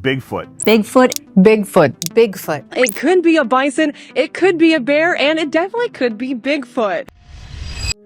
Bigfoot. Bigfoot. Bigfoot. Bigfoot. It could be a bison, it could be a bear, and it definitely could be Bigfoot.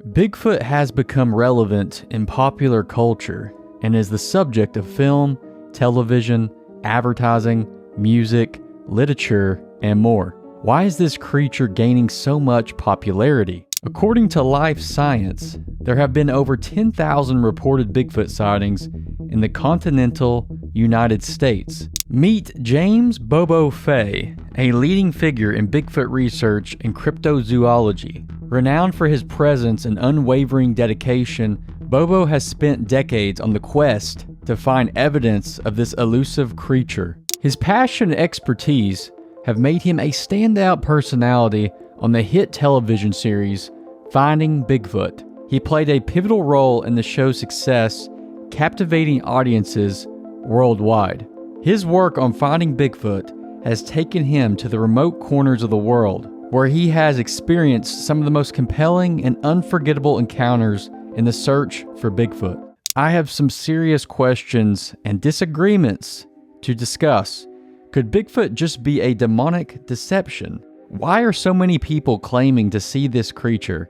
Bigfoot has become relevant in popular culture and is the subject of film, television, advertising, music, literature, and more. Why is this creature gaining so much popularity? According to Life Science, there have been over 10,000 reported Bigfoot sightings in the continental United States. Meet James Bobo Fay, a leading figure in Bigfoot research and cryptozoology. Renowned for his presence and unwavering dedication, Bobo has spent decades on the quest to find evidence of this elusive creature. His passion and expertise have made him a standout personality on the hit television series Finding Bigfoot. He played a pivotal role in the show's success, captivating audiences worldwide. His work on Finding Bigfoot has taken him to the remote corners of the world, where he has experienced some of the most compelling and unforgettable encounters in the search for Bigfoot. I have some serious questions and disagreements to discuss. Could Bigfoot just be a demonic deception? Why are so many people claiming to see this creature?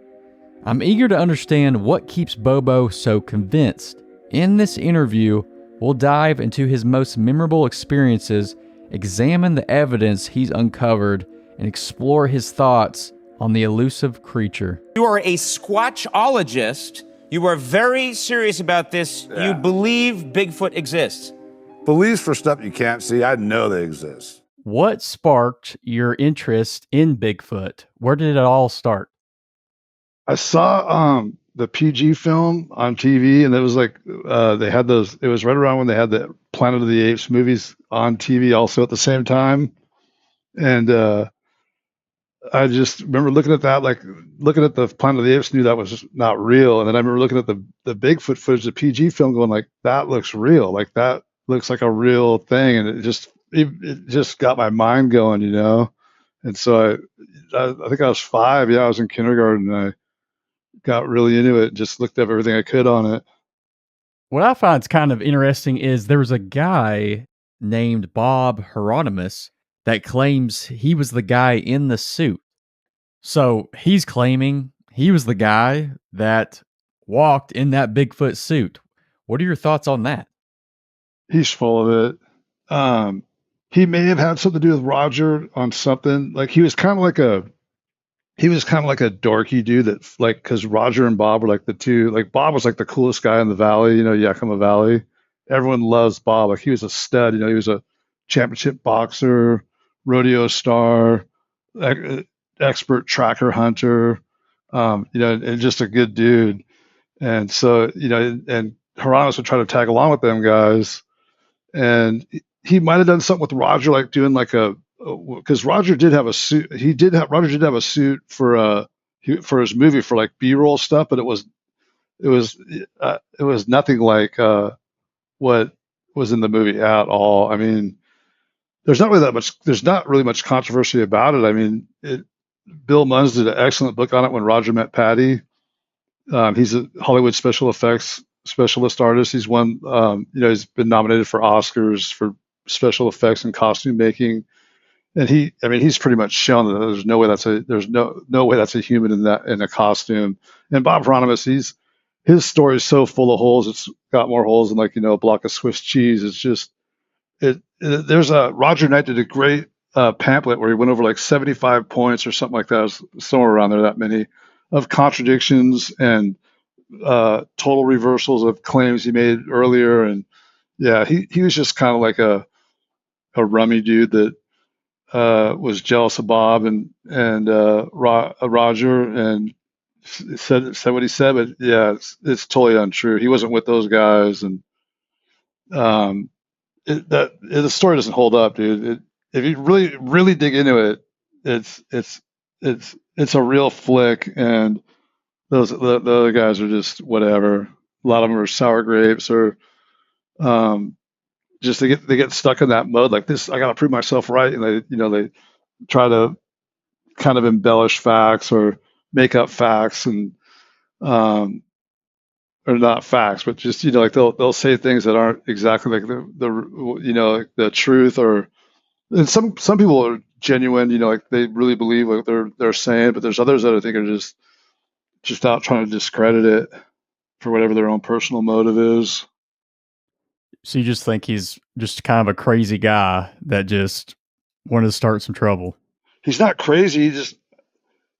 I'm eager to understand what keeps Bobo so convinced. In this interview, we'll dive into his most memorable experiences, examine the evidence he's uncovered, and explore his thoughts on the elusive creature. You are a squatchologist. You are very serious about this. Yeah. You believe Bigfoot exists. Beliefs for stuff you can't see, I know they exist. What sparked your interest in Bigfoot? Where did it all start? I saw the PG film on TV, and it was like they had those. It was right around when they had the Planet of the Apes movies on TV, also at the same time. And I just remember looking at that, like looking at the Planet of the Apes, knew that was not real. And then I remember looking at the Bigfoot footage, the PG film, going like, that looks real. Like that looks like a real thing, and it just got my mind going, you know. And so I think I was 5. Yeah, I was in kindergarten, and I got really into it. Just looked up everything I could on it. What I find is kind of interesting is there was a guy named Bob Hieronimus that claims he was the guy in the suit. So he's claiming he was the guy that walked in that Bigfoot suit. What are your thoughts on that? He's full of it. He may have had something to do with Roger on something. Like he was kind of like a dorky dude that, like, because Roger and Bob were like the two. Like Bob was like the coolest guy in the valley, you know, Yakima Valley. Everyone loves Bob. Like he was a stud. You know, he was a championship boxer, rodeo star, expert tracker hunter. You know, and just a good dude. And so, you know, and Hieronymus would try to tag along with them guys. And he might have done something with Roger, like doing like because Roger did have a suit. Roger did have a suit for his movie for like B-roll stuff, but it was nothing like what was in the movie at all. I mean, there's not really much controversy about it. I mean, Bill Munns did an excellent book on it, When Roger Met Patty. He's a Hollywood special effects specialist artist. He's won, you know, he's been nominated for Oscars for special effects and costume making. And he's pretty much shown that there's no way that's a human in a costume. And Bob Hieronimus, his story is so full of holes. It's got more holes than, like, you know, a block of Swiss cheese. It's just there's Roger Knight did a great pamphlet where he went over like 75 points or something like that. It was somewhere around there, that many, of contradictions and total reversals of claims he made earlier. And yeah, he was just kind of like a rummy dude that was jealous of Bob and Roger, and said what he said. But yeah, it's totally untrue. He wasn't with those guys, and the story doesn't hold up, dude. If you really dig into it, it's a real flick, and the other guys are just whatever. A lot of them are sour grapes, or just they get stuck in that mode, like this. I got to prove myself right, and they try to kind of embellish facts or make up facts, and or not facts, but just, like they'll say things that aren't exactly like like the truth, or and some people are genuine, like they really believe what they're saying, but there's others that I think are just out trying to discredit it for whatever their own personal motive is. So you just think he's just kind of a crazy guy that just wanted to start some trouble? He's not crazy.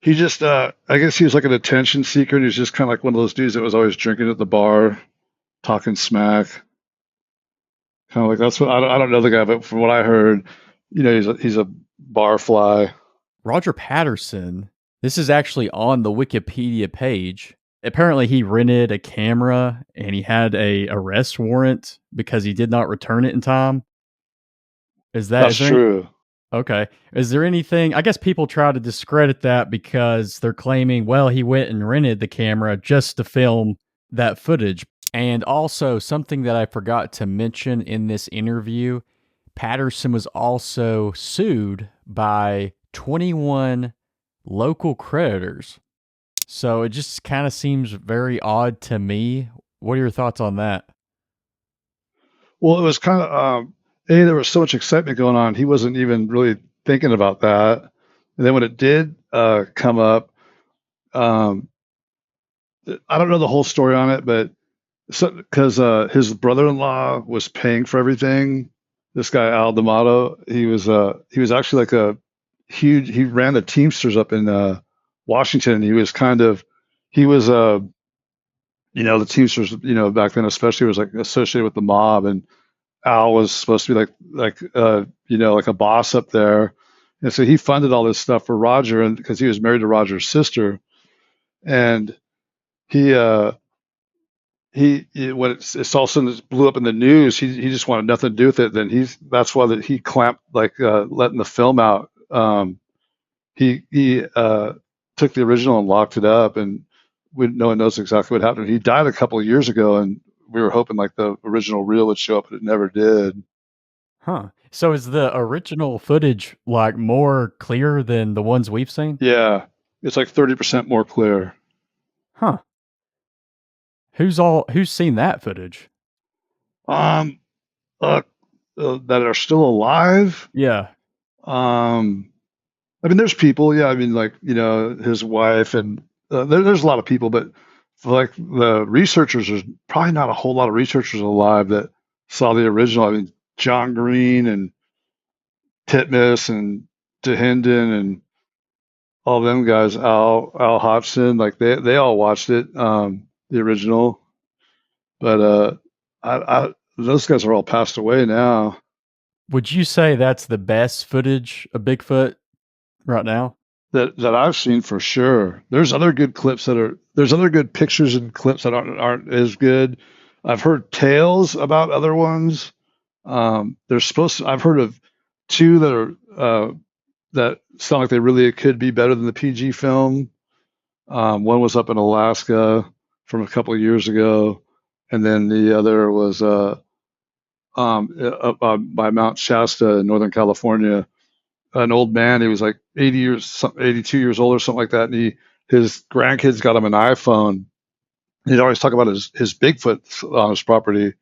He just I guess he was like an attention seeker, and he's just kind of like one of those dudes that was always drinking at the bar, talking smack. Kind of like that's what I don't know the guy, but from what I heard, he's a bar fly. Roger Patterson, this is actually on the Wikipedia page. Apparently he rented a camera and he had a arrest warrant because he did not return it in time. That's true. Okay. Is there anything, I guess people try to discredit that because they're claiming, well, he went and rented the camera just to film that footage. And also, something that I forgot to mention in this interview, Patterson was also sued by 21 local creditors. So it just kind of seems very odd to me. What are your thoughts on that? Well, it was kind of there was so much excitement going on. He wasn't even really thinking about that. And then when it did come up, I don't know the whole story on it, but because his brother-in-law was paying for everything. This guy Al D'Amato, he was actually like he ran the Teamsters up in Washington. He was the Teamsters, back then especially, was like associated with the mob, and Al was supposed to be like a boss up there, and so he funded all this stuff for Roger, and because he was married to Roger's sister, and he when it's all of a sudden it blew up in the news, he just wanted nothing to do with it. Then that's why he clamped letting the film out. He took the original and locked it up, and no one knows exactly what happened. He died a couple of years ago, and we were hoping like the original reel would show up, but it never did. Huh. So is the original footage like more clear than the ones we've seen? Yeah, it's like 30% more clear. Huh. Who's seen that footage? That are still alive. Yeah. I mean, there's people. Yeah, I mean, his wife, and there's a lot of people, but like the researchers, there's probably not a whole lot of researchers alive that saw the original. I mean, John Green and Titmus and DeHinden and all them guys, Al Hodgson, like they all watched it, the original. But those guys are all passed away now. Would you say that's the best footage of Bigfoot right now? That I've seen for sure. There's other good pictures and clips that aren't as good. I've heard tales about other ones. I've heard of two that sound like they really could be better than the PG film. One was up in Alaska from a couple of years ago, and then the other was up by Mount Shasta in Northern California. An old man, he was like 82 years old or something like that, and his grandkids got him an iPhone. He'd always talk about his Bigfoot on his property,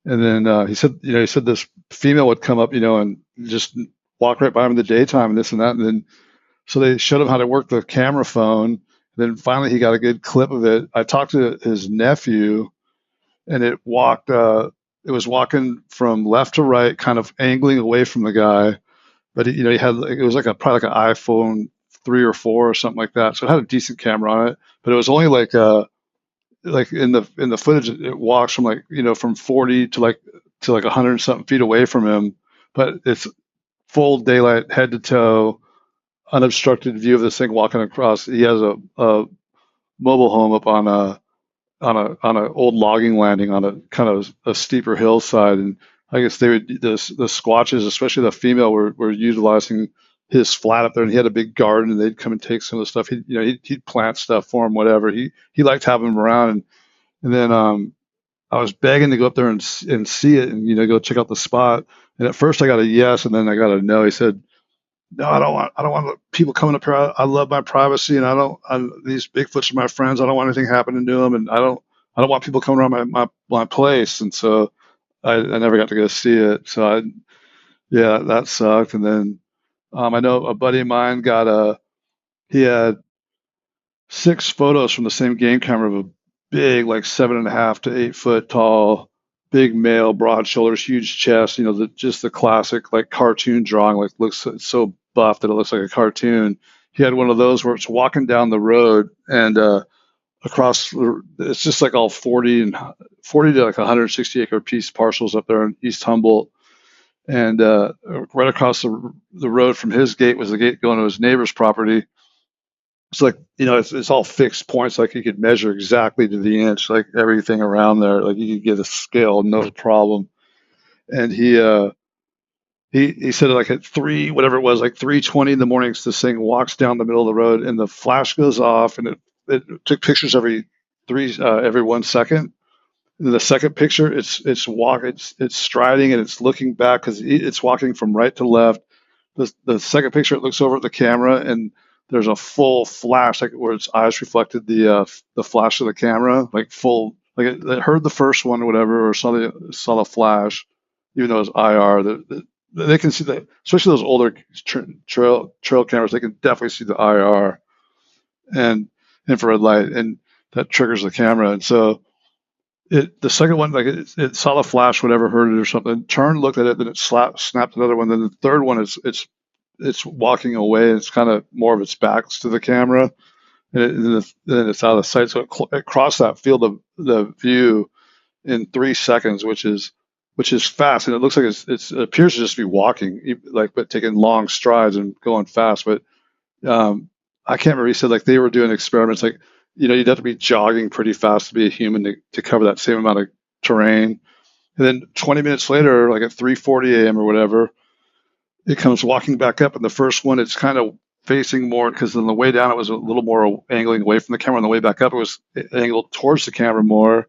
and then he said this female would come up, and just walk right by him in the daytime and this and that, and then so they showed him how to work the camera phone. And then finally he got a good clip of it. I talked to his nephew, and it was walking from left to right, kind of angling away from the guy. But he had, it was probably like an iPhone 3 or 4 or something like that. So it had a decent camera on it, but it was only like in the footage, it walks from from 40 to 100 and something feet away from him, but it's full daylight, head to toe, unobstructed view of this thing walking across. He has a mobile home up on a old logging landing on a kind of a steeper hillside, and I guess the Squatches, especially the female, were utilizing his flat up there, and he had a big garden, and they'd come and take some of the stuff. He'd plant stuff for him, whatever. He liked having him around, and then I was begging to go up there and see it, and go check out the spot. And at first I got a yes, and then I got a no. He said, "No, I don't want people coming up here. I love my privacy, and these Bigfoots are my friends. I don't want anything happening to them, and I I don't want people coming around my place. And so I never got to go see it. So yeah, that sucked. And then I know a buddy of mine he had 6 photos from the same game camera of a big, like 7.5 to 8 foot tall, big male, broad shoulders, huge chest. Just the classic like cartoon drawing, like looks so buff that it looks like a cartoon. He had one of those where it's walking down the road and it's just like all 40 to like 160 acre piece parcels up there in East Humboldt. And right across the road from his gate was the gate going to his neighbor's property. It's like, it's all fixed points. Like you could measure exactly to the inch, like everything around there. Like you could get a scale, no problem. And he said like at whatever it was, like 3:20 in the morning, this thing walks down the middle of the road and the flash goes off and it took pictures every 1 second. And the second picture, it's striding and it's looking back because it's walking from right to left. The second picture, it looks over at the camera and there's a full flash, like where its eyes reflected the flash of the camera, like full, like it heard the first one or whatever, or saw the flash, even though it's IR. They can see that, especially those older trail cameras. They can definitely see the IR and infrared light, and that triggers the camera. And so the second one, like it saw the flash, whatever, heard it or something, turned, looked at it, then it snapped another one. Then the third one it's walking away. It's kind of more of its backs to the camera, and then it's out of sight. So it crossed that field of the view in 3 seconds, which is fast. And it looks like it appears to just be walking, but taking long strides and going fast. But I can't remember. He said like they were doing experiments, like you'd have to be jogging pretty fast to be a human to cover that same amount of terrain. And then 20 minutes later, like at 3:40 a.m. or whatever, it comes walking back up, and the first one, it's kind of facing more, because on the way down it was a little more angling away from the camera. On the way back up, it was angled towards the camera more.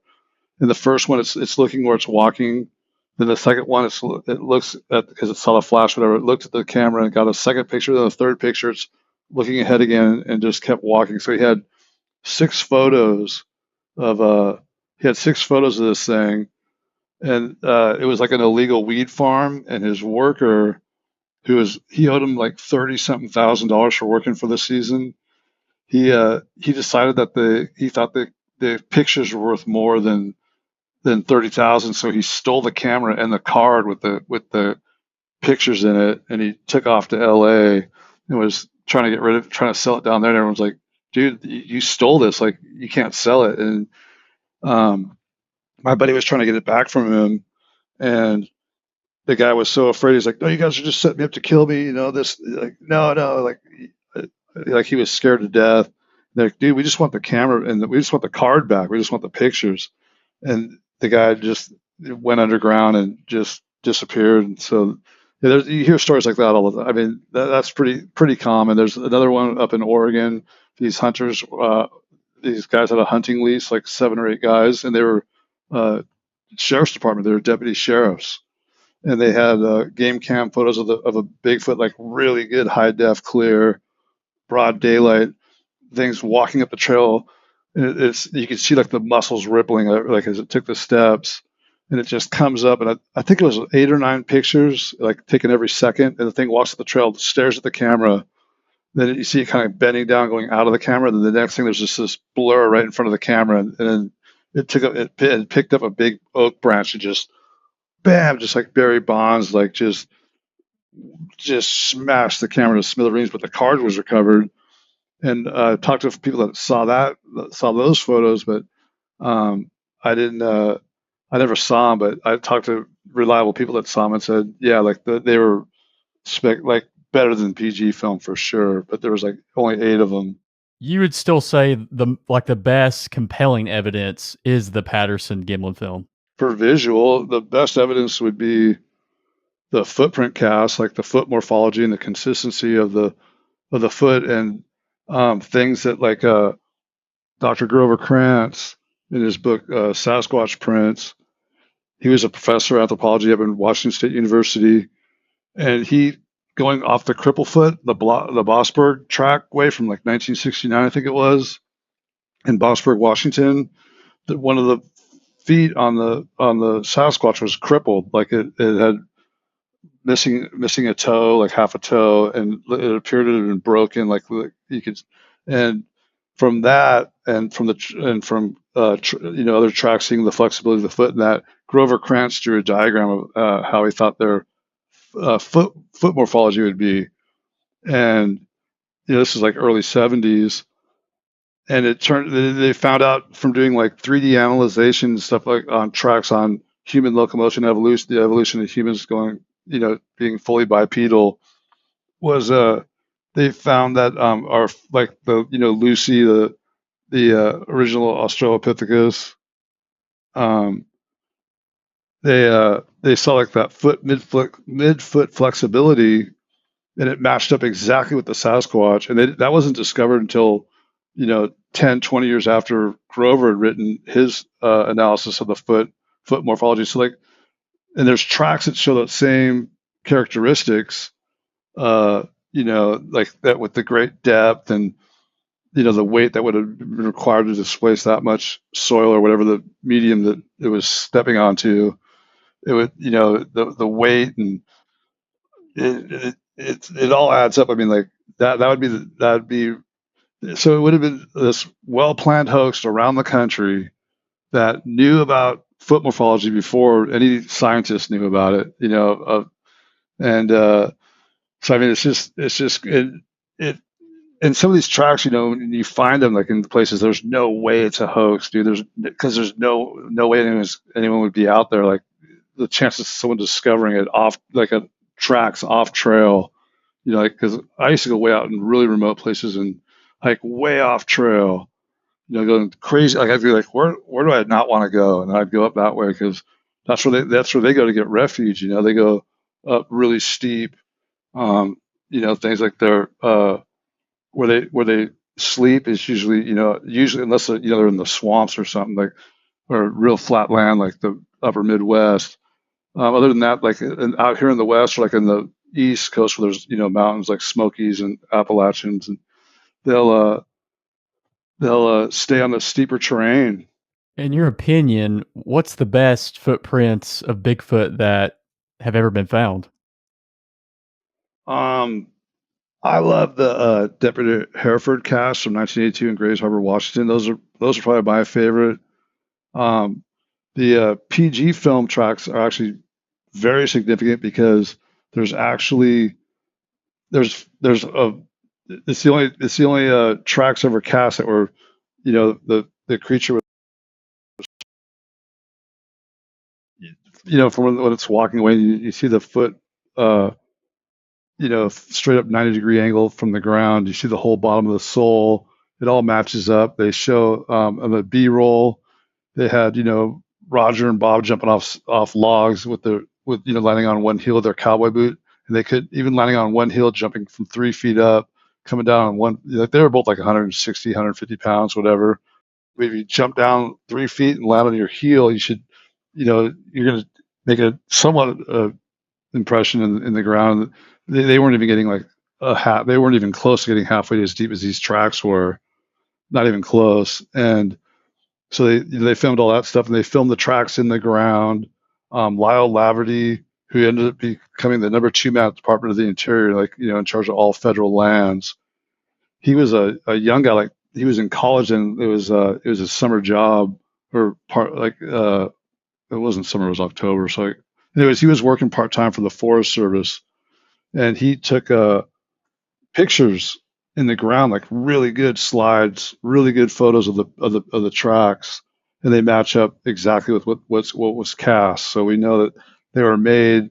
And the first one, it's looking where it's walking. Then the second one, it looks at, because it saw the flash, whatever, it looked at the camera and got a second picture. Then the third picture, it's looking ahead again and just kept walking. So he had 6 photos of this thing, and it was like an illegal weed farm, and his worker, he owed him like $30-something thousand for working for the season. He decided that he thought the pictures were worth more than 30,000, so he stole the camera and the card with the pictures in it, and he took off to LA and was trying to sell it down there. And everyone's like, dude, you stole this, like you can't sell it. And my buddy was trying to get it back from him, and the guy was so afraid. He's like, no, you guys are just setting me up to kill me. This, like, no, like he was scared to death. They're like, dude, we just want the camera and we just want the card back. We just want the pictures. And the guy just went underground and just disappeared. And so you hear stories like that all the time. I mean, that's pretty common. There's another one up in Oregon. These hunters, these guys had a hunting lease, like 7 or 8 guys, and they were sheriff's department. They were deputy sheriffs. And they had game cam photos of a Bigfoot, like really good high def, clear, broad daylight things walking up the trail. And you can see like the muscles rippling, like as it took the steps, and it just comes up. And I think it was 8 or 9 pictures, like taken every second. And the thing walks up the trail, stares at the camera. Then you see it kind of bending down, going out of the camera. Then the next thing, there's just this blur right in front of the camera, and then it picked up a big oak branch and just bam, just like Barry Bonds, like just smashed the camera to smithereens, but the card was recovered. And I talked to people that saw those photos, but I never saw them, but I talked to reliable people that saw them and said, yeah, like they were like better than PG film for sure, but there was like only 8 of them. You would still say the best compelling evidence is the Patterson Gimlin film? For visual, the best evidence would be the footprint cast, like the foot morphology and the consistency of the foot, and things that like Dr. Grover Krantz in his book Sasquatch Prints. He was a professor of anthropology up in Washington State University, and he, going off the Cripplefoot, the Bossburg trackway from like 1969, I think it was, in Bossburg, Washington. one of the feet on the Sasquatch was crippled, like it had missing a toe, like half a toe, and it appeared to have been broken, like you could, and from that, and from other tracks, seeing the flexibility of the foot, and that Grover Krantz drew a diagram of how he thought their foot morphology would be, and this is like early 70s, and it turned they found out from doing like 3D analyzation and stuff like on tracks on human locomotion evolution, the evolution of humans going, being fully bipedal, was they found that our, like, the Lucy, the original Australopithecus, they saw like that midfoot flexibility, and it matched up exactly with the Sasquatch, and that wasn't discovered until 10, 20 years after Grover had written his analysis of the foot morphology. So, like, and there's tracks that show that same characteristics, like that, with the great depth and the weight that would have been required to displace that much soil or whatever the medium that it was stepping onto. It would, the weight, and it all adds up. I mean, like that'd be so it would have been this well-planned hoax around the country that knew about foot morphology before any scientist knew about it, and so I mean, it's just it and some of these tracks, when you find them like in places, there's no way it's a hoax, dude. Because there's no way anyone would be out there. Like, the chances of someone discovering it off, like, a tracks off trail, like, because I used to go way out in really remote places and hike way off trail, going crazy. Like, I'd be like, where do I not want to go? And I'd go up that way because that's where they go to get refuge. They go up really steep, things like they're where they sleep is usually unless they're in the swamps or something, like, or real flat land like the upper Midwest. Other than that, like out here in the West, or like in the East Coast, where there's mountains like Smokies and Appalachians, and they'll stay on the steeper terrain. In your opinion, what's the best footprints of Bigfoot that have ever been found? I love the Deputy Hereford cast from 1982 in Grays Harbor, Washington. Those are probably my favorite. The PG film tracks are actually very significant because it's the only tracks ever cast that were, the creature was, from when it's walking away, you see the foot, straight up 90-degree angle from the ground. You see the whole bottom of the sole. It all matches up. They show on the B-roll, they had, Roger and Bob jumping off logs with landing on one heel of their cowboy boot, and they could even landing on one heel, jumping from 3 feet up, coming down on one. Like, they were both like 160, 150 pounds, whatever. If you jump down 3 feet and land on your heel, you should, you're going to make a somewhat impression in the ground. They weren't even getting like they weren't even close to getting halfway as deep as these tracks were, not even close. And so they filmed all that stuff, and they filmed the tracks in the ground. Lyle Laverty, who ended up becoming the number 2 man at the Department of the Interior, like, in charge of all federal lands. He was a young guy, like he was in college, and it was a summer job, or it wasn't summer, it was October. So, anyways, he was working part time for the Forest Service, and he took pictures in the ground, like really good slides, really good photos of the tracks, and they match up exactly with what was cast. So we know that they were made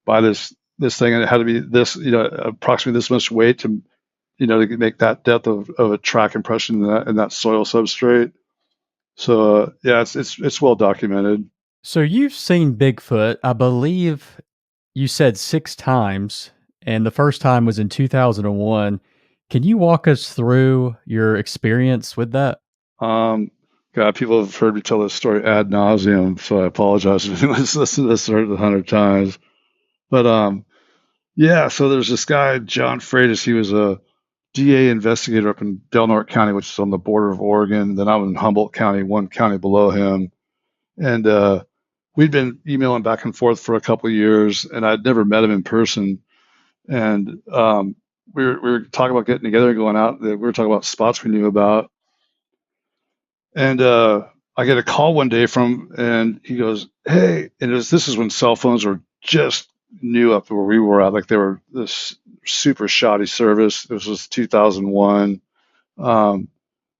by this thing, and it had to be this, approximately this much weight to make that depth of a track impression in that soil substrate. So yeah, it's well documented. So you've seen Bigfoot, I believe you said 6 times, and the first time was in 2001. Can you walk us through your experience with that? God, people have heard me tell this story ad nauseum, so I apologize if anyone's listened to this 100 times. But yeah, so there's this guy, John Freitas. He was a DA investigator up in Del Norte County, which is on the border of Oregon. Then I'm in Humboldt County, one county below him. And we'd been emailing back and forth for a couple of years, and I'd never met him in person. And we were talking about getting together and going out. We were talking about spots we knew about. And I get a call one day from, and he goes, "Hey," and this is when cell phones were just new up where we were at. Like they were this super shoddy service. This was 2001. I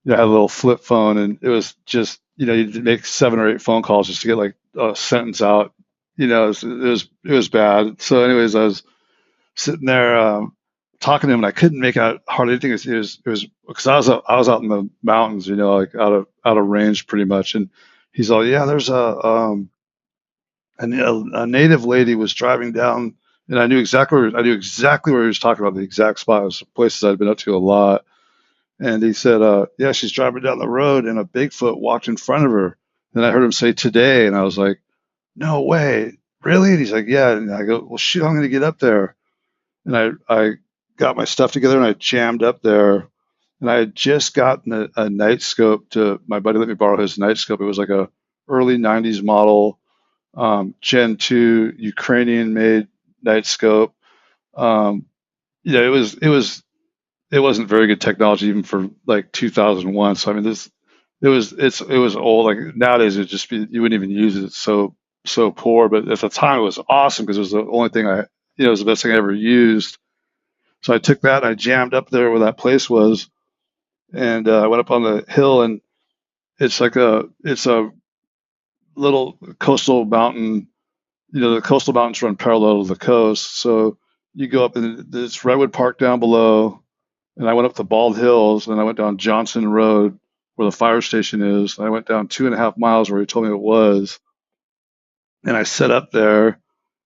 had a little flip phone, and it was just, you'd make 7 or 8 phone calls just to get like a sentence out. It was bad. So, anyways, I was sitting there talking to him, and I couldn't make out hardly anything. It was because I was out in the mountains, like out of range pretty much. And he's all, "Yeah, there's a native lady was driving down," and I knew exactly where he was talking about, the exact spot. It was places I'd been up to a lot. And he said, "Yeah, she's driving down the road, and a Bigfoot walked in front of her." And I heard him say "today," and I was like, "No way, really?" And he's like, "Yeah." And I go, "Well, shoot, I'm going to get up there." And I got my stuff together, and I jammed up there. And I had just gotten a night scope. My buddy let me borrow his night scope. It was like a early '90s model, Gen 2 Ukrainian made night scope. It wasn't very good technology even for like 2001. So I mean, it was old. Like nowadays, it'd just be, you wouldn't even use it. It's so poor. But at the time, it was awesome because it was the only thing it was the best thing I ever used. So I took that and I jammed up there where that place was, and I went up on the hill, and it's a little coastal mountain. The coastal mountains run parallel to the coast, so you go up, and it's Redwood Park down below. And I went up the Bald Hills, and I went down Johnson Road where the fire station is. And I went down 2.5 miles where he told me it was. And I set up there,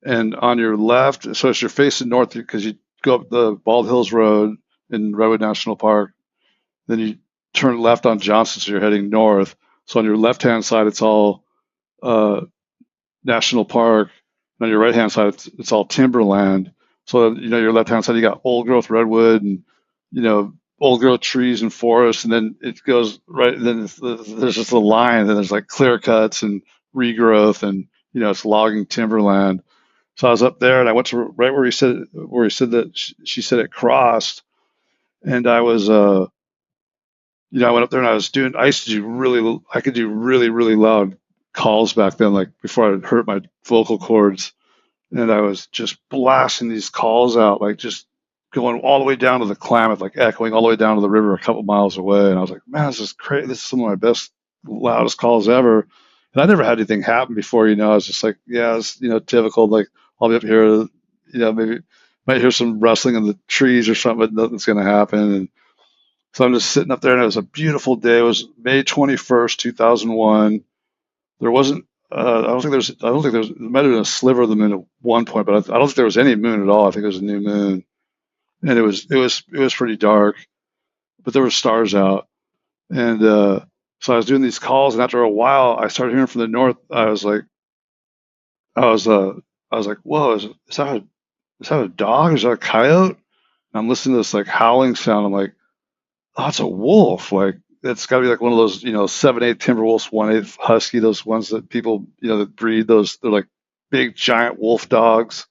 and on your left, so as you're facing north, because you go up the Bald Hills Road in Redwood National Park, then you turn left on Johnson, so you're heading north. So on your left-hand side, it's all national park. And on your right-hand side, it's all timberland. So, your left-hand side, you got old growth redwood and, old growth trees and forests, and then it goes right. And then there's just a line, and then there's like clear cuts and regrowth, and it's logging timberland. So I was up there, and I went to right where he said that she said it crossed, and I was I went up there, and I could do really, really loud calls back then, like before I hurt my vocal cords, and I was just blasting these calls out, like just going all the way down to the Klamath, like echoing all the way down to the river a couple miles away. And I was like, "Man, this is crazy. This is some of my best, loudest calls ever." And I never had anything happen before. I was just like, "Yeah, it's typical. Like I'll be up here, maybe might hear some rustling in the trees or something, but nothing's going to happen." And so I'm just sitting up there, and it was a beautiful day. It was May 21st, 2001. There wasn't. I don't think there's. There might have been a sliver of the moon at one point, but I don't think there was any moon at all. I think it was a new moon. And it was pretty dark, but there were stars out. And so I was doing these calls, and after a while, I started hearing from the north. I was like, "Whoa, is that a dog? Is that a coyote?" And I'm listening to this like howling sound. I'm like, "Oh, it's a wolf! Like it's got to be like one of those 7/8 timber wolves, 1/8 husky. Those ones that people that breed those. They're like big giant wolf dogs."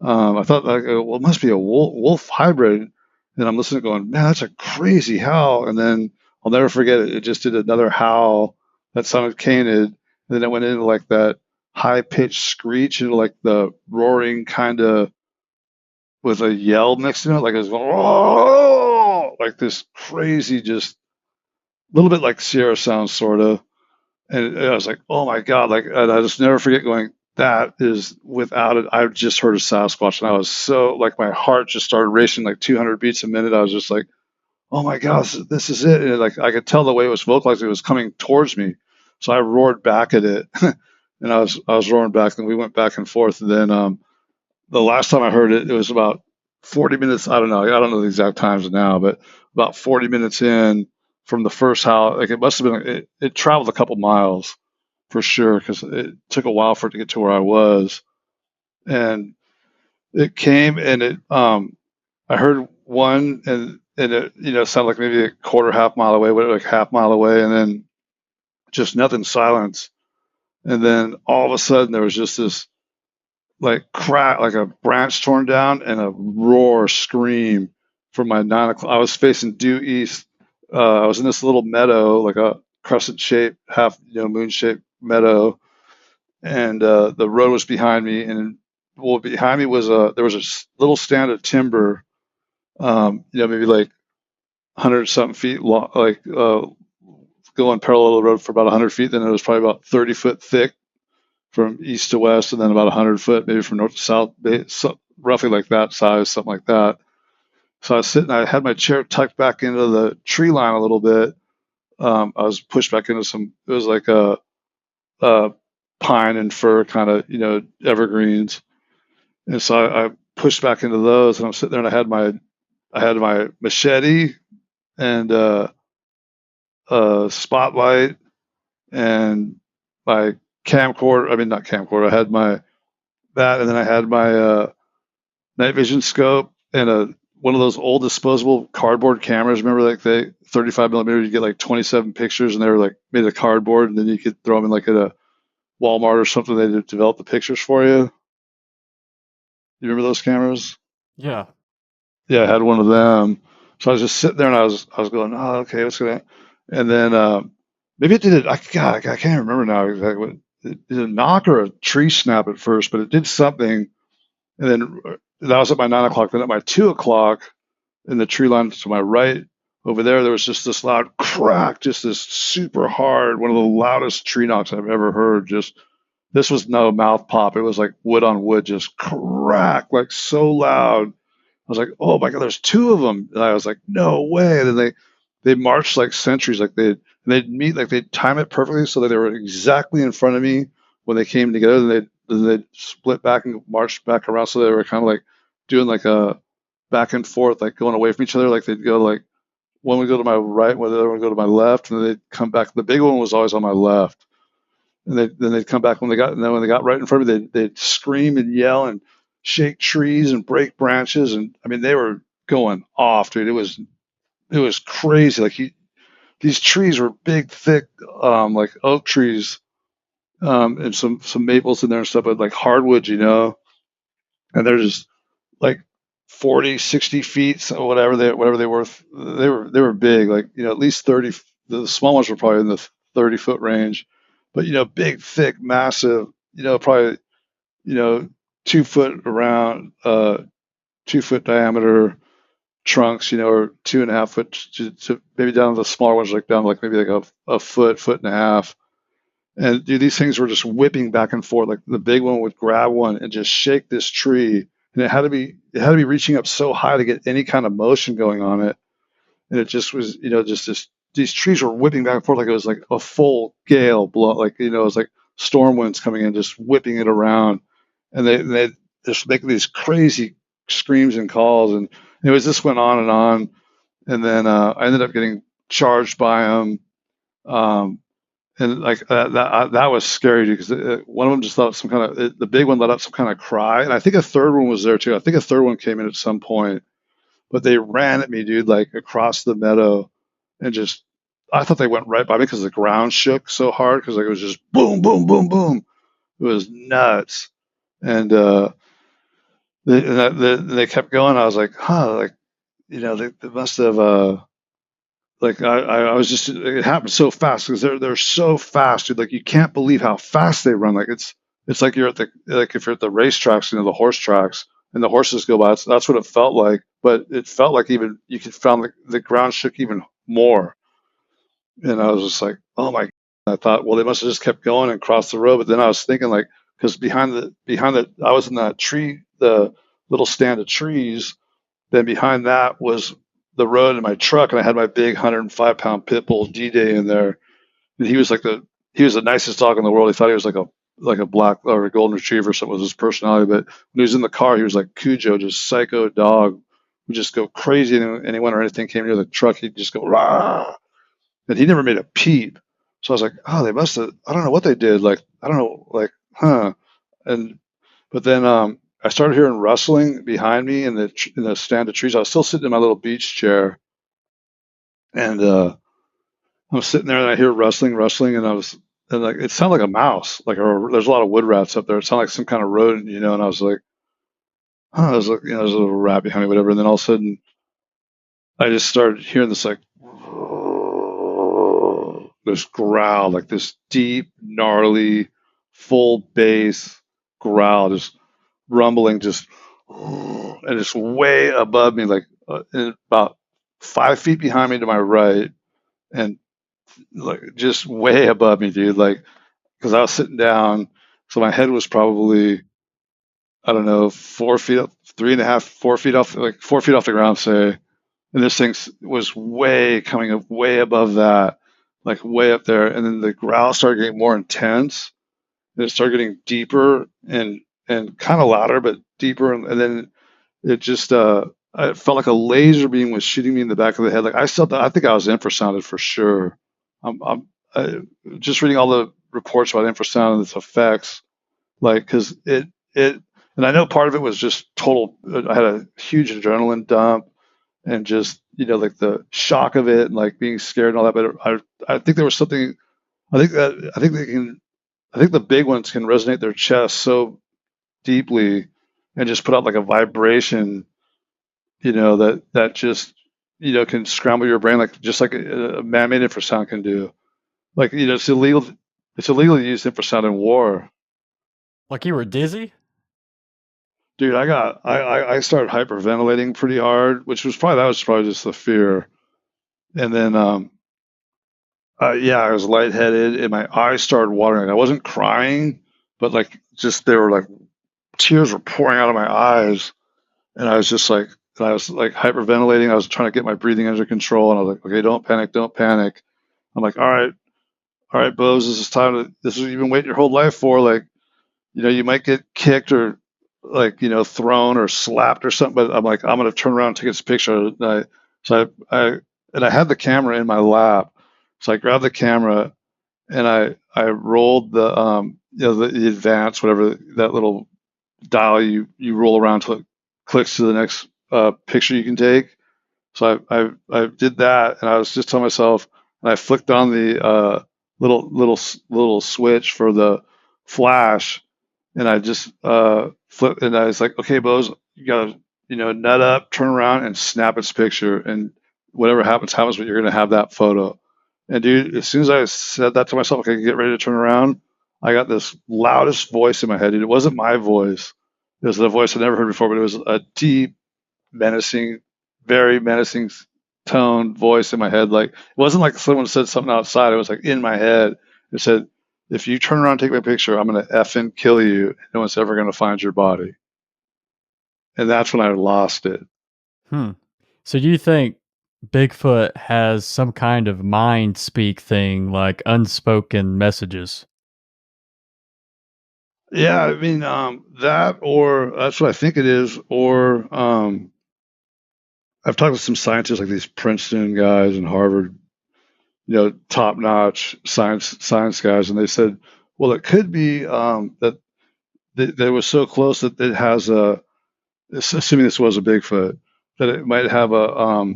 I thought, like, well, it must be a wolf hybrid. And I'm listening, going, "Man, that's a crazy howl." And then I'll never forget it. It just did another howl that sounded canid. And then it went into like that high pitched screech, into like the roaring kind of with a yell mixed in it, like it was going, "Oh!" Like this crazy, just a little bit like Sierra sounds, sort of. And I was like, "Oh my God!" Like, and I just never forget going, "That is without it." I just heard a Sasquatch, and I was so like, my heart just started racing like 200 beats a minute. I was just like, "Oh my God, this is it!" And like I could tell the way it was vocalized, it was coming towards me. So I roared back at it, and I was roaring back, and we went back and forth. And then the last time I heard it, it was about 40 minutes. I don't know the exact times now, but about 40 minutes in from the first howl, like it must have been. It traveled a couple miles for sure, because it took a while for it to get to where I was. And it came, and I heard one, and and it, sounded like maybe a quarter, half mile away, like half mile away, and then just nothing, silence. And then all of a sudden there was just this like crack, like a branch torn down and a roar scream from my 9 o'clock. I was facing due east. I was in this little meadow, like a crescent shaped, half, moon shaped meadow. And the road was behind me. And well, behind me was there was a little stand of timber, maybe like 100 something feet long, like going parallel to the road for about 100 feet. Then it was probably about 30 foot thick from east to west, and then about 100 foot, maybe from north to south, roughly like that size, something like that. So I was sitting, I had my chair tucked back into the tree line a little bit. I was pushed back into it was like a pine and fir kind of, evergreens. And so I pushed back into those, and I'm sitting there, and I had my machete and spotlight and my camcorder. I mean, not camcorder. I had that, and then I had my night vision scope and one of those old disposable cardboard cameras. Remember, like the 35 millimeter, you get like 27 pictures, and they were like made of cardboard, and then you could throw them in like at a Walmart or something. They developed the pictures for you. You remember those cameras? Yeah. Yeah, I had one of them. So I was just sitting there, and I was going, oh, okay, what's going to, and then maybe it did it. I can't remember now exactly what. It did a knock or a tree snap at first, but it did something. And then that was at my 9 o'clock. Then at my 2 o'clock, in the tree line to my right over there was just this loud crack, just this super hard, one of the loudest tree knocks I've ever heard. This was no mouth pop. It was like wood on wood, just crack, like so loud. I was like, oh my God, there's two of them. And I was like, no way. And then they marched like sentries, like they'd meet, like they'd time it perfectly so that they were exactly in front of me when they came together. And they'd split back and march back around, so they were kind of like doing like a back and forth, like going away from each other. Like they'd go like one would go to my right, one the other would go to my left, and then they'd come back. The big one was always on my left, and then they'd come back when they got right in front of me. They'd scream and yell and shake trees and break branches, and I mean they were going off, dude. It was crazy. Like these trees were big, thick, like oak trees, and some maples in there and stuff, but like hardwoods, and they're just like 40, 60 feet, so whatever they were, they were big, like, at least 30. The small ones were probably in the 30-foot range, but, big, thick, massive, probably, 2 foot around, 2 foot diameter trunks, or 2.5 foot to maybe down to the smaller ones, like down like maybe like a foot and a half. And dude, these things were just whipping back and forth. Like the big one would grab one and just shake this tree, and it had to be reaching up so high to get any kind of motion going on it. And it just was, these trees were whipping back and forth like it was like a full gale blow, like it was like storm winds coming in, just whipping it around. And they just making these crazy screams and calls, and anyways, this went on and on. And then I ended up getting charged by them. And like that was scary because one of them just let out the big one let out some kind of cry, and I think a third one was there too. I think a third one came in at some point, but they ran at me, dude, like across the meadow, and just I thought they went right by me because the ground shook so hard because like it was just boom, boom, boom, boom. It was nuts, and they kept going. I was like, huh, like they must have. Like I was just, it happened so fast because they're so fast, dude. Like you can't believe how fast they run. Like it's like you're at if you're at the racetracks, the horse tracks, and the horses go by. That's what it felt like. But it felt like even you could found the ground shook even more. And I was just like, oh my! I thought, well, they must have just kept going and crossed the road. But then I was thinking, like, because behind the I was in that tree, the little stand of trees. Then behind that was the road in my truck, and I had my big 105-pound pit bull D-Day in there. And he was the nicest dog in the world. He thought he was like a black or a golden retriever, something was his personality. But when he was in the car, he was like Cujo, just psycho dog, would just go crazy. And anyone or anything came near the truck, he'd just go rah. And he never made a peep. So I was like, oh, they must have. I don't know what they did. Like I don't know, like huh. But then I started hearing rustling behind me in the stand of trees. I was still sitting in my little beach chair, And I'm sitting there and I hear rustling, and like it sounded like a mouse, there's a lot of wood rats up there. It sounded like some kind of rodent, and I was like, huh, there's there's a little rat behind me, whatever. And then all of a sudden, I just started hearing this like this growl, like this deep, gnarly, full bass growl, just rumbling, and it's way above me, like about 5 feet behind me to my right, and like just way above me, dude. Like, because I was sitting down, so my head was probably, I don't know, 4 feet up, 3.5, 4 feet off, like 4 feet off the ground, say. And this thing was way coming up, way above that, like way up there. And then the growl started getting more intense. And it started getting deeper and kind of louder, but deeper. And then it just, I felt like a laser beam was shooting me in the back of the head. Like I think I was infrasounded for sure. I, just reading all the reports about infrasound and its effects, like, because and I know part of it was just total. I had a huge adrenaline dump and just like the shock of it and like being scared and all that. But I think there was something. I think the big ones can resonate their chest so deeply and just put out like a vibration, that just can scramble your brain, like just like a man-made infrasound can do. Like it's illegal. It's illegal to use infrasound in war. Like you were dizzy? Dude, I started hyperventilating pretty hard, which was probably just the fear. And then yeah, I was lightheaded and my eyes started watering. I wasn't crying, but like just they were like tears were pouring out of my eyes, and I was just like and I was like hyperventilating. I was trying to get my breathing under control, and I was like, okay, don't panic, don't panic. I'm like, all right, Bose, this is what you've been waiting your whole life for. Like, you might get kicked or like, thrown or slapped or something, but I'm like, I'm gonna turn around and take this picture. And I had the camera in my lap. So I grabbed the camera and I rolled the advance, whatever that little dial you roll around till it clicks to the next picture you can take. So I did that, and I was just telling myself, and I flicked on the little switch for the flash, and I just flipped, and I was like, okay, Bose, you gotta nut up, turn around, and snap its picture, and whatever happens, but you're gonna have that photo. And dude, as soon as I said that to myself, okay, get ready to turn around, I got this loudest voice in my head. Dude, it wasn't my voice. It was a voice I'd never heard before, but it was a deep, menacing, very menacing tone voice in my head. Like, it wasn't like someone said something outside. It was like in my head. It said, if you turn around and take my picture, I'm going to effing kill you. No one's ever going to find your body. And that's when I lost it. So do you think Bigfoot has some kind of mind speak thing, like unspoken messages? Yeah, I mean, or that's what I think it is. Or I've talked to some scientists, like these Princeton guys and Harvard, top-notch science guys, and they said, well, it could be that it was so close that it has assuming this was a Bigfoot, that it might have a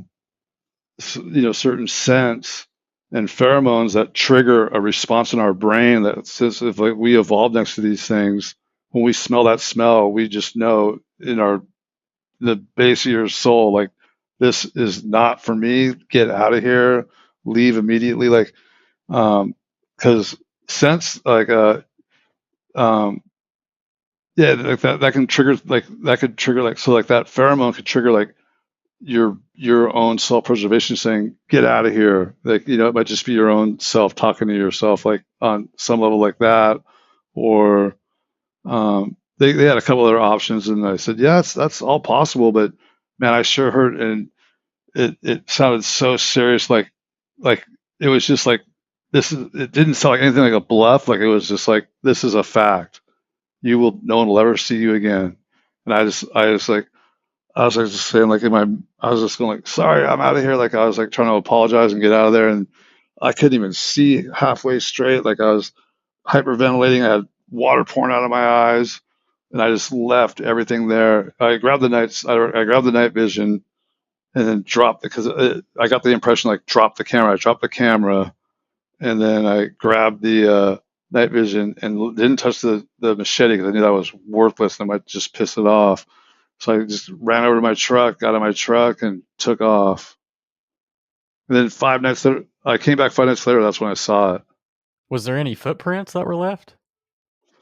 certain scents and pheromones that trigger a response in our brain that says if like we evolved next to these things, when we smell that smell, we just know in the base of your soul, like, this is not for me. Get out of here. Leave immediately. Like, because sense, like, yeah, like that can trigger, so like that pheromone could trigger like your own self-preservation, saying, get out of here. Like, it might just be your own self talking to yourself, like on some level like that. Or they had a couple other options, and I said, yeah, that's all possible, but man, I sure heard, and it sounded so serious, like it was just like, it didn't sound like anything like a bluff. Like, it was just like, this is a fact. No one will ever see you again. And I was like just saying, like, I was just going like, sorry, I'm out of here. Like, I was like trying to apologize and get out of there. And I couldn't even see halfway straight. Like, I was hyperventilating. I had water pouring out of my eyes, and I just left everything there. I grabbed the night vision, and then dropped because I got the impression like drop the camera. I dropped the camera, and then I grabbed the night vision and didn't touch the machete because I knew that was worthless and I might just piss it off. So I just ran over to my truck, got in my truck, and took off. And then 5 nights later, I came back 5 nights later. That's when I saw it. Was there any footprints that were left?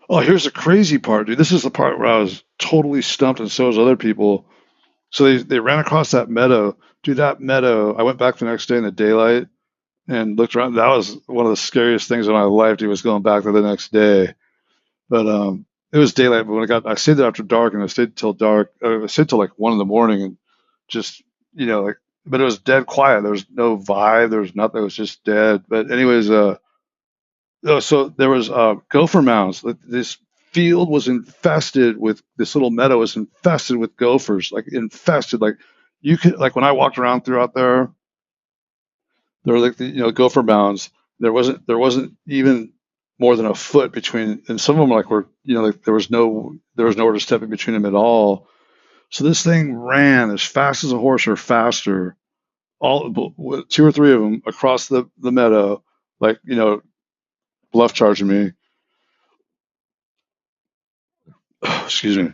Oh, here's the crazy part, dude. This is the part where I was totally stumped, and so was other people. So they ran across that meadow. Dude, that meadow, I went back the next day in the daylight and looked around. That was one of the scariest things in my life, dude, was going back there the next day. But it was daylight. But when I stayed there after dark, and I stayed till dark. I stayed till like 1 a.m, and just, like, but it was dead quiet. There was no vibe. There was nothing. It was just dead. But anyways, so there was gopher mounds. This field was infested with, this little meadow was infested with gophers, like infested. Like you could, like when I walked around throughout there were like gopher mounds. There wasn't even more than a foot between, and some of them like were like there was nowhere to step in between them at all. So this thing ran as fast as a horse or faster, all two or three of them across the meadow, like bluff charging me. Excuse me.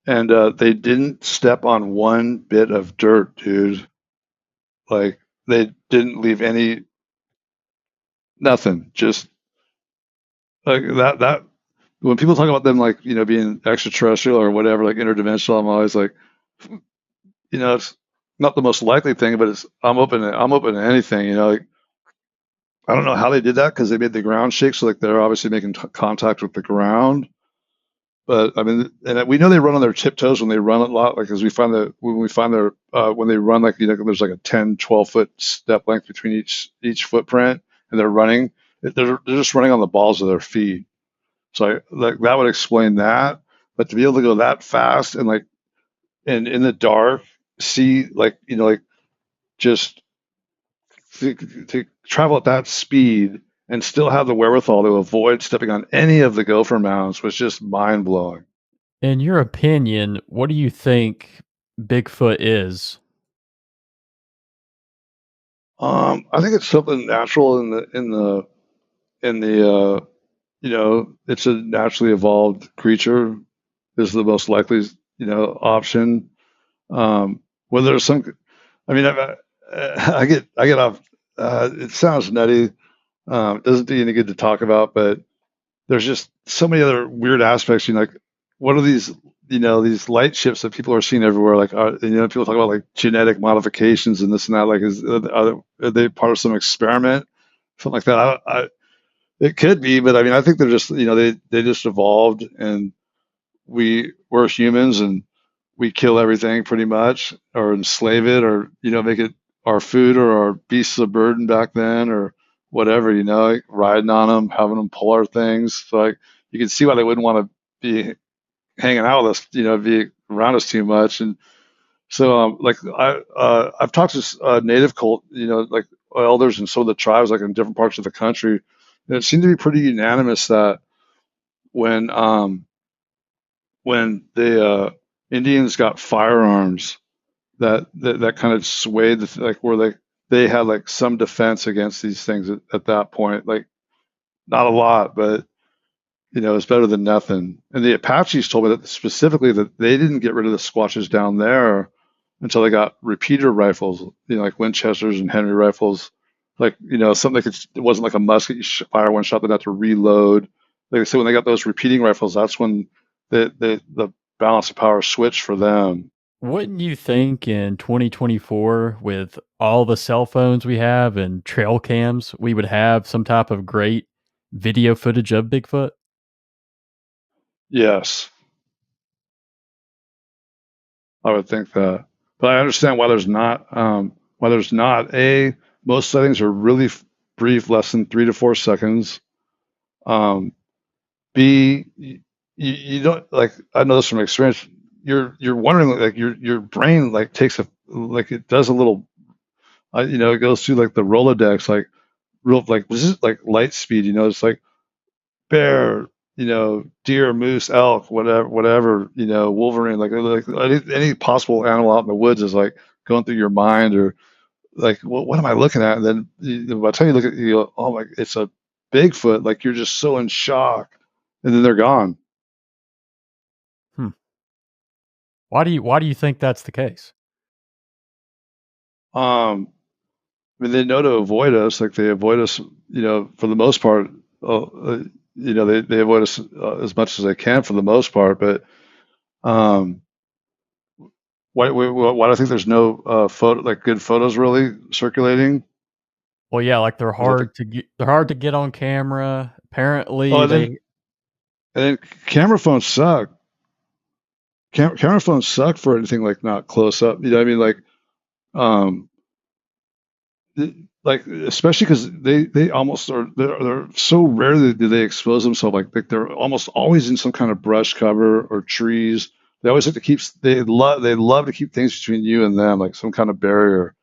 And they didn't step on one bit of dirt, dude. Like they didn't leave nothing. Just like that. When people talk about them, like being extraterrestrial or whatever, like interdimensional, I'm always like, it's not the most likely thing, but I'm open to anything. Like I don't know how they did that because they made the ground shake, so like they're obviously making contact with the ground. But I mean, and we know they run on their tiptoes when they run a lot, like as we find that when we find their when they run, like there's like a 10, 12 foot step length between each footprint, and they're running. They're just running on the balls of their feet. So like that would explain that. But to be able to go that fast and like and in the dark see like like just to travel at that speed and still have the wherewithal to avoid stepping on any of the gopher mounds was just mind blowing. In your opinion, what do you think Bigfoot is? I think it's something natural in the it's a naturally evolved creature is the most likely option. Whether there's some, I mean, I get off. It sounds nutty. It doesn't do you any good to talk about, but there's just so many other weird aspects. Like what are these? These light ships that people are seeing everywhere. Like, people talk about like genetic modifications and this and that. Like, are they part of some experiment, something like that? It could be, but I mean, I think they're just, they just evolved, and we're humans, and we kill everything pretty much, or enslave it, or make it our food or our beasts of burden back then, or whatever. Like riding on them, having them pull our things. So like, you can see why they wouldn't want to be hanging out with us, be around us too much. And so, like I've talked to native cult, like elders in some of the tribes, like in different parts of the country, and it seemed to be pretty unanimous that when the Indians got firearms, that kind of swayed like where they had like some defense against these things at that point, like not a lot, but it's better than nothing. And the Apaches told me that specifically that they didn't get rid of the Squatches down there until they got repeater rifles, like Winchesters and Henry rifles, like something it wasn't like a musket. You fire one shot, then have to reload. Like I said, when they got those repeating rifles, that's when the balance of power switched for them. Wouldn't you think in 2024, with all the cell phones we have and trail cams, we would have some type of great video footage of Bigfoot? Yes, I would think that, but I understand why there's not. Why there's not. Most sightings are really brief, less than 3 to 4 seconds. B, you don't like. I know this from experience. You're wondering, like your brain like takes it does a little. It goes through like the Rolodex, like real like this is like light speed. It's like bear, deer, moose, elk, whatever, Wolverine, like any possible animal out in the woods is like going through your mind, or like, what am I looking at? And then by the time you look at it, you go, oh my, it's a Bigfoot. Like, you're just so in shock, and then they're gone. Hmm. Why do you think that's the case? I mean, they know to avoid us. Like, they avoid us, for the most part. They avoid us as much as they can for the most part. But um, why do I think there's no good photos really circulating? Well, yeah, like Is that the they're hard to get on camera. Apparently, oh, and then they and then camera phones suck. Camera phones suck for anything like not close up. You know what I mean? Um, like, especially because they almost are, they're so rarely do they expose themselves, like they're almost always in some kind of brush cover or trees. They always like to keep, they love to keep things between you and them, like some kind of barrier.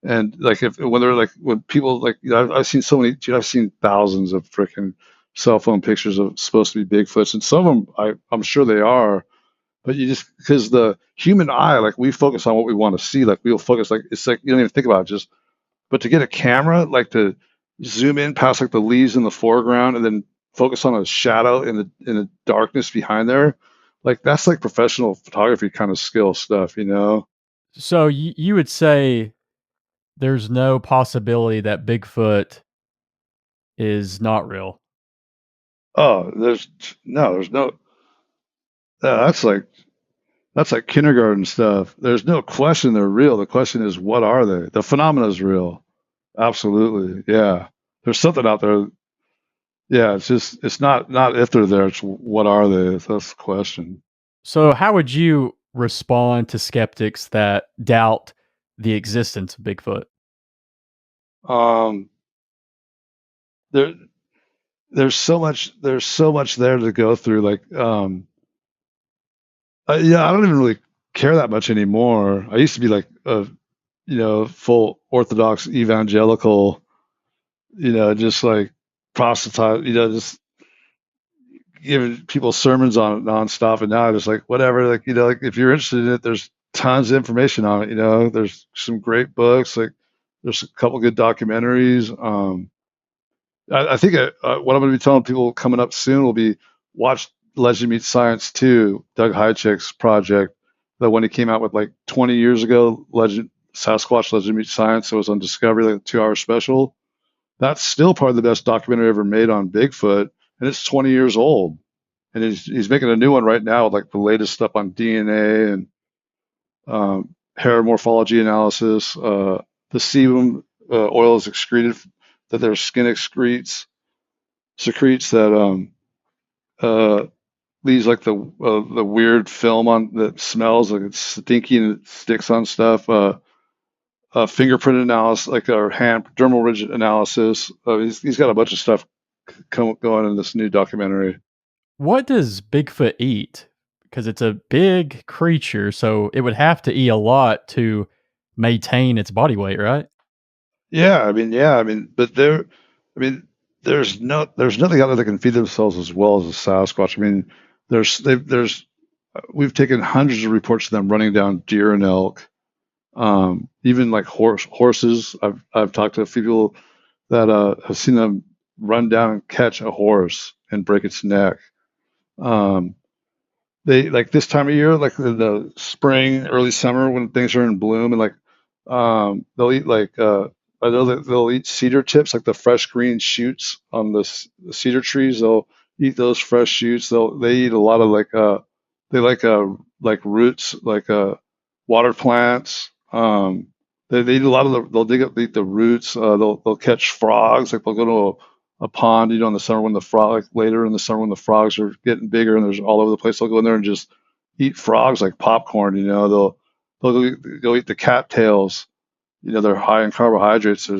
And like, when people, like, I've seen so many, dude, I've seen thousands of freaking cell phone pictures of supposed to be Bigfoots, and some of them I'm sure they are. But you just, because the human eye, like, we focus on what we want to see. Like, we'll focus, like, it's like you don't even think about it. Just, but to get a camera, like, to zoom in past like the leaves in the foreground and then focus on a shadow in the darkness behind there, like, that's like professional photography kind of skill stuff, you know? so you would say there's no possibility that Bigfoot is not real. Oh, there's no. That's like kindergarten stuff. There's no question they're real. The question is, what are they? The phenomena is real. Absolutely, yeah. There's something out there. Yeah, it's not if they're there. It's what are they? That's the question. So how would you respond to skeptics that doubt the existence of Bigfoot? Um, there there's so much there to go through. Like, yeah, I don't even really care that much anymore. I used to be like a full Orthodox evangelical, just like proselyte, just giving people sermons on it nonstop. And now I just like whatever, like, like, if you're interested in it, there's tons of information on it. There's some great books, like there's a couple good documentaries. I think what I'm going to be telling people coming up soon will be watch Legend Meets Science 2, Doug Hychick's project. The one he came out with like 20 years ago, Sasquatch Legend Meets Science. It was on Discovery, like a 2-hour special. That's still probably the best documentary ever made on Bigfoot, and it's 20 years old. And he's making a new one right now with like the latest stuff on DNA and hair morphology analysis. The sebum oil is excreted, that their skin secretes that uh, leaves like the weird film on that smells like it's stinky and it sticks on stuff. Fingerprint analysis, like our hand dermal ridge analysis. He's got a bunch of stuff going in this new documentary. What does Bigfoot eat? Because it's a big creature, so it would have to eat a lot to maintain its body weight, right? Yeah, but I mean, there's nothing out there that can feed themselves as well as a Sasquatch. I mean, there's we've taken hundreds of reports of them running down deer and elk, even like horses. I've talked to a few people that have seen them run down and catch a horse and break its neck. Um, they, like, this time of year, like in the spring, early summer, when things are in bloom, and like, they'll eat like, I know that they'll eat cedar tips, like the fresh green shoots on the cedar trees. They'll eat those fresh shoots. They eat a lot of like, they like roots, like water plants. They eat a lot of they'll dig up, eat the roots. They'll catch frogs. Like, they'll go to a pond, in the summer when like later in the summer when the frogs are getting bigger and there's all over the place. They'll go in there and just eat frogs like popcorn. They'll eat the cattails. They're high in carbohydrates.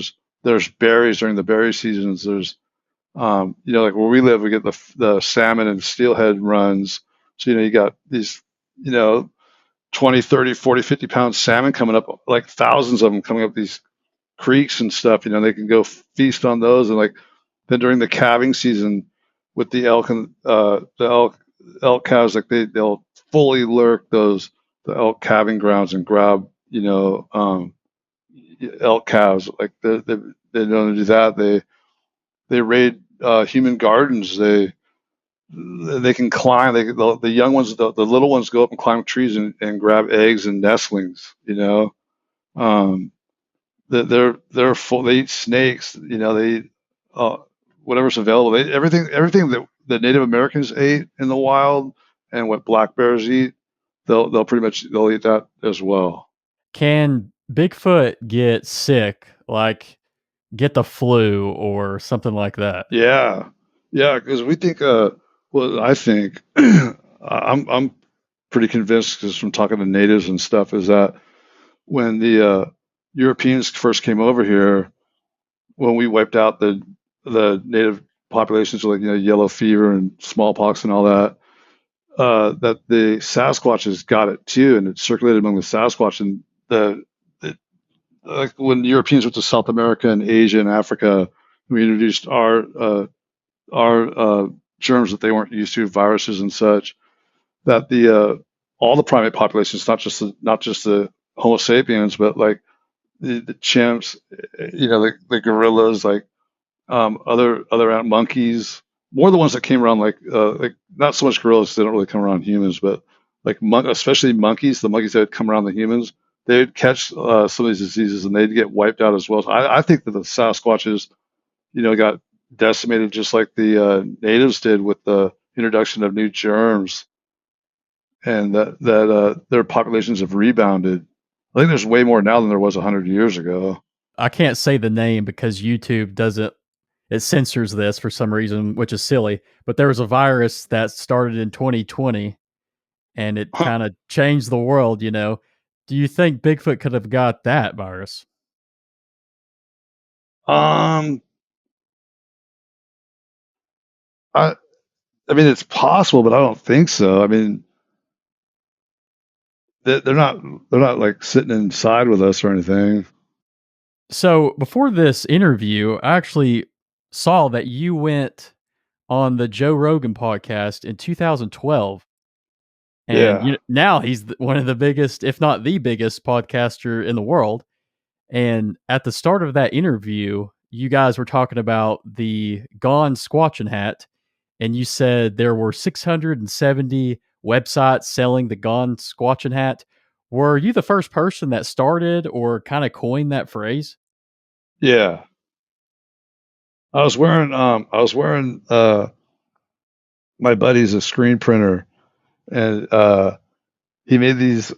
There's berries during the berry seasons. There's like where we live, we get the salmon and steelhead runs. So you got these, you know 20, 30, 40, 50 pound salmon coming up, like thousands of them coming up these creeks and stuff. They can go feast on those. And like, then during the calving season with the elk and the elk calves, like they'll fully lurk the elk calving grounds and grab elk calves. Like they don't do that. They raid human gardens. They can climb. The young ones, the little ones, go up and climb trees and grab eggs and nestlings. Um, they're full. They eat snakes. They eat whatever's available. Everything that the Native Americans ate in the wild and what black bears eat, they'll eat that as well. Can Bigfoot get sick, like get the flu or something like that? Yeah, yeah. Because we think, I think, I'm pretty convinced because from talking to natives and stuff is that when the Europeans first came over here, when we wiped out the native populations like yellow fever and smallpox and all that, that the Sasquatches got it too, and it circulated among the Sasquatch. And like when Europeans went to South America and Asia and Africa, we introduced our germs that they weren't used to, viruses and such. That the all the primate populations, not just the Homo sapiens, but like the chimps, the gorillas, like other monkeys, more the ones that came around like not so much gorillas, they don't really come around humans, but like especially monkeys, the monkeys that would come around the humans, they would catch some of these diseases and they'd get wiped out as well. So I think that the Sasquatches, got decimated just like the natives did with the introduction of new germs, and that their populations have rebounded. I think there's way more now than there was 100 years ago. I can't say the name because YouTube doesn't, it censors this for some reason, which is silly. But there was a virus that started in 2020 and it kind of changed the world, Do you think Bigfoot could have got that virus? I mean, it's possible, but I don't think so. I mean, they're not like sitting inside with us or anything. So before this interview, I actually saw that you went on the Joe Rogan podcast in 2012. And Yeah. now he's one of the biggest, if not the biggest podcaster in the world. And at the start of that interview, you guys were talking about the Gone Squatching hat. And you said there were 670 websites selling the Gone Squatching hat. Were you the first person that started or kind of coined that phrase? Yeah. I was wearing my buddy's a screen printer, and he made these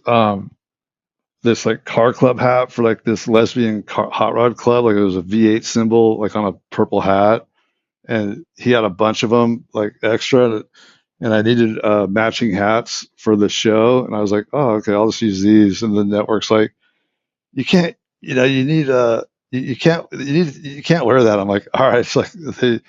this like car club hat for like this lesbian hot rod club, like it was a V8 symbol like on a purple hat, and he had a bunch of them like extra, and I needed matching hats for the show, and I was like, oh, okay, I'll just use these. And the network's like, you can't, you need you can't wear that. I'm like, all right. It's like they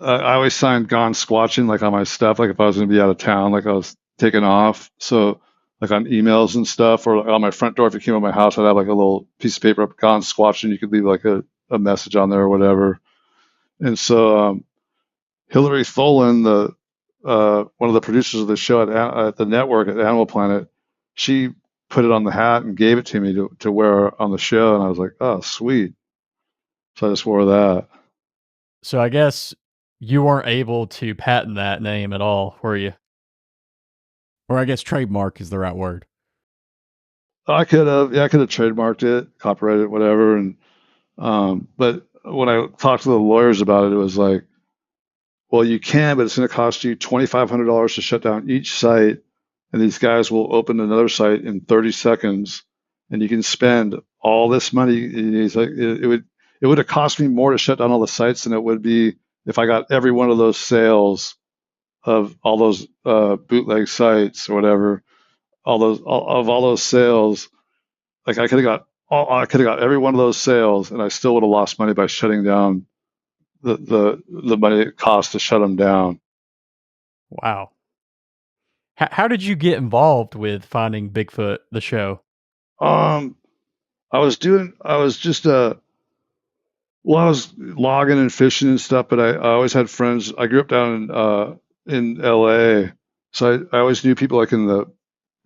I always signed Gone Squatching like on my stuff, like if I was going to be out of town, like I was taking off. So like on emails and stuff, or on my front door, if you came to my house, I'd have like a little piece of paper up, Gone Squatching. You could leave like a message on there or whatever. And so Hillary Tholen, the one of the producers of the show at the network at Animal Planet, she put it on the hat and gave it to me to wear on the show, and I was like, oh, sweet. So I just wore that. So I guess you weren't able to patent that name at all, were you? Or I guess trademark is the right word. I could have trademarked it, copyrighted it, whatever. And but when I talked to the lawyers about it, it was like, well, you can, but it's going to cost you $2,500 to shut down each site, and these guys will open another site in 30 seconds, and you can spend all this money. And he's like, it would have cost me more to shut down all the sites than it would be if I got every one of those sales of all those bootleg sites or whatever. All those sales, like I could have got every one of those sales, and I still would have lost money by shutting down the money it costs to shut them down. Wow. How did you get involved with Finding Bigfoot, the show? I was logging and fishing and stuff, but I always had friends. I grew up down in LA, so I always knew people like in the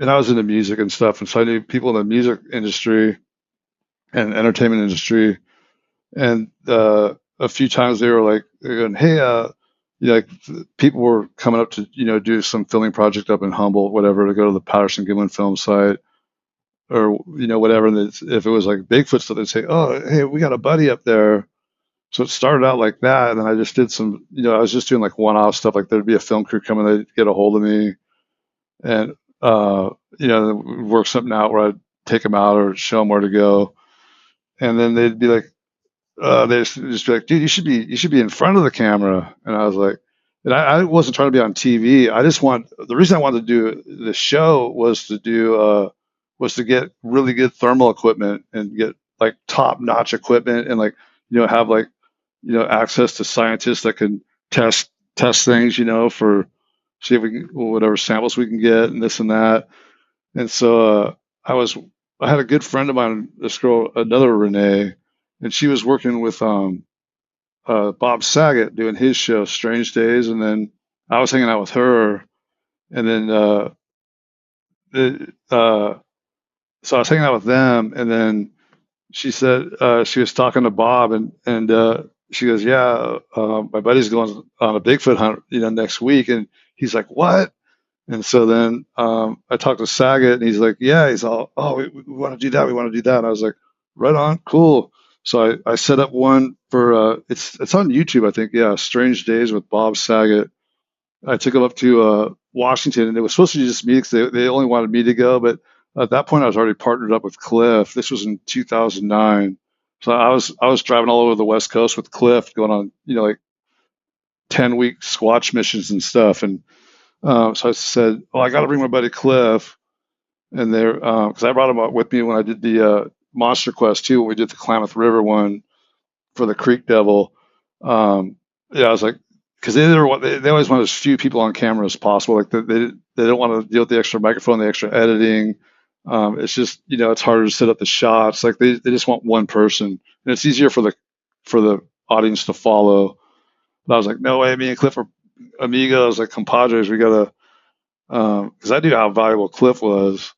and I was into music and stuff, and so I knew people in the music industry and entertainment industry, and a few times they were like, they're going, hey, like people were coming up to do some filming project up in Humboldt, whatever, to go to the Patterson Gimlin film site or whatever. And if it was like Bigfoot stuff, they'd say, oh, hey, we got a buddy up there. So it started out like that, and then I just did some, I was just doing like one-off stuff. Like there'd be a film crew coming, they'd get a hold of me, and we'd work something out where I'd take them out or show them where to go, and then they'd be like, they just be like, dude, you should be in front of the camera, and I was like, and I wasn't trying to be on TV. The reason I wanted to do the show was to get really good thermal equipment and get like top-notch equipment and like have like access to scientists that can test things, for see if we can whatever samples we can get and this and that. And so I had a good friend of mine, this girl, another Renee, and she was working with Bob Saget doing his show Strange Days, and then I was hanging out with her, and then so I was hanging out with them, and then she said she was talking to Bob, and she goes, yeah, my buddy's going on a Bigfoot hunt, next week, and he's like, what? And so then I talked to Saget, and he's like, yeah, he's all, oh, we want to do that, we want to do that. And I was like, right on, cool. So I set up one for it's on YouTube, I think, yeah, Strange Days with Bob Saget. I took him up to Washington, and it was supposed to be just me because they only wanted me to go, but at that point I was already partnered up with Cliff. This was in 2009. So I was driving all over the West Coast with Cliff, going on like 10-week Squatch missions and stuff. And so I said, "Oh, I got to bring my buddy Cliff." And there, because I brought him up with me when I did the Monster Quest too. When we did the Klamath River one for the Creek Devil. Yeah, I was like, because they always want as few people on camera as possible. Like they don't want to deal with the extra microphone, the extra editing. It's just it's harder to set up the shots. Like they just want one person, and it's easier for the audience to follow. But I was like, no way, me and Cliff are amigos, like compadres. We gotta, because I knew how valuable Cliff was,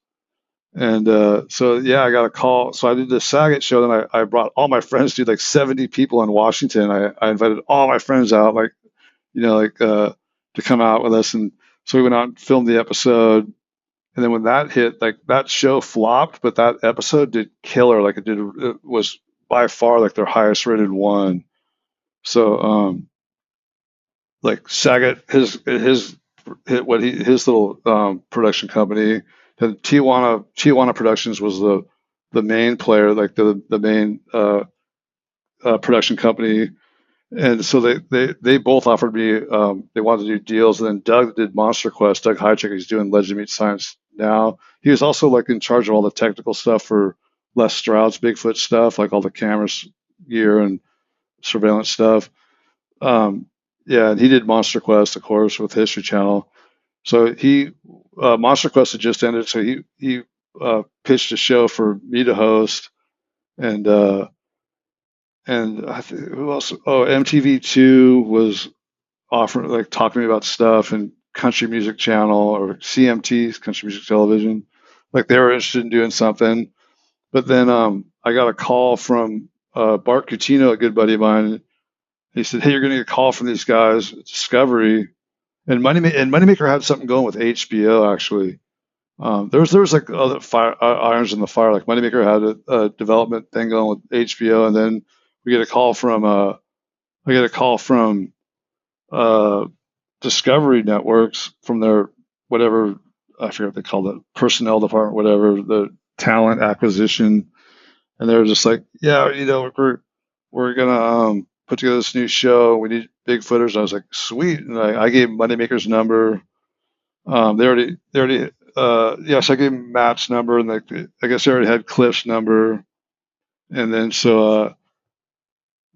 and so yeah, I got a call. So I did the Saget show, then I brought all my friends, dude, like 70 people in Washington. I invited all my friends out, like to come out with us, and so we went out and filmed the episode. And then when that hit, like that show flopped, but that episode did killer. Like it was by far like their highest rated one. So like Saget, his little production company, and Tijuana Productions was the main player, like the main production company. And so they both offered me, they wanted to do deals. And then Doug did Monster Quest. Doug Hychik, he's doing Legend Meets Science now. He was also like in charge of all the technical stuff for Les Stroud's Bigfoot stuff, like all the cameras, gear, and surveillance stuff. Yeah, and he did Monster Quest, of course, with History Channel. So Monster Quest had just ended, so he pitched a show for me to host, and I think who else? Oh, MTV2 was offering, like, talking to me about stuff, and Country Music Channel or CMT's Country Music Television, like they were interested in doing something. But then I got a call from Bart Cutino, a good buddy of mine. He said, "Hey, you're going to get a call from these guys at Discovery." And Moneymaker had something going with HBO actually. There was like other irons in the fire. Like Moneymaker had a development thing going with HBO, and then we get a call from I get a call from Discovery Networks from their whatever, I forget what they call it, personnel department, whatever, the talent acquisition, and they were just like, yeah, we're gonna put together this new show. We need Bigfooters. I was like, sweet, and I gave Moneymaker's number. They already yes, I gave Matt's number, and I guess they already had Cliff's number, and then so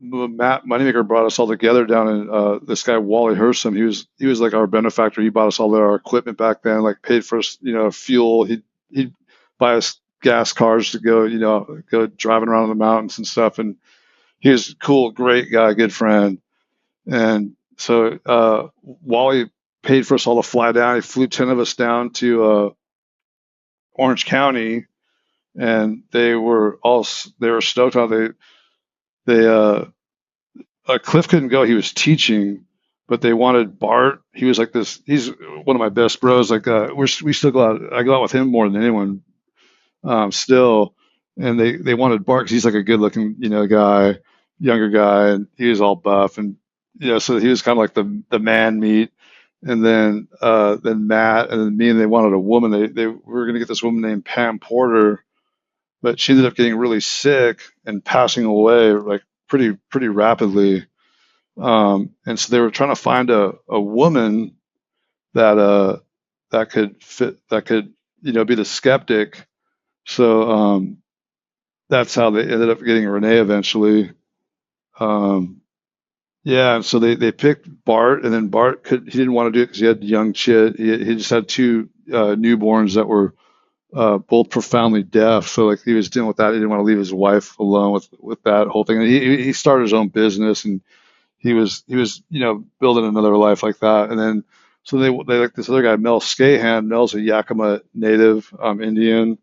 Matt Moneymaker brought us all together down in this guy Wally Hersom. He was like our benefactor. He bought us all our equipment back then, like paid for us, fuel. He'd buy us gas cars to go driving around in the mountains and stuff. And he was a cool, great guy, good friend. And so Wally paid for us all to fly down. He flew 10 of us down to Orange County, and they were stoked on it. Cliff couldn't go. He was teaching, but they wanted Bart. He was like this. He's one of my best bros. Like we still go out. I go out with him more than anyone still. And they wanted Bart because he's like a good looking guy, younger guy, and he was all buff, and so he was kind of like the man meat. And then Matt and then me, and they wanted a woman. They were going to get this woman named Pam Porter, but she ended up getting really sick and passing away like pretty rapidly. And so they were trying to find a woman that could fit, that could be the skeptic. So that's how they ended up getting Renee eventually. Yeah, and so they picked Bart, and then he didn't want to do it because he had young Chit. He just had two newborns that were both profoundly deaf. So like he was dealing with that. He didn't want to leave his wife alone with that whole thing. And he started his own business, and he was building another life like that. And then so they like this other guy, Mel Scahan. Mel's a Yakima native Indian.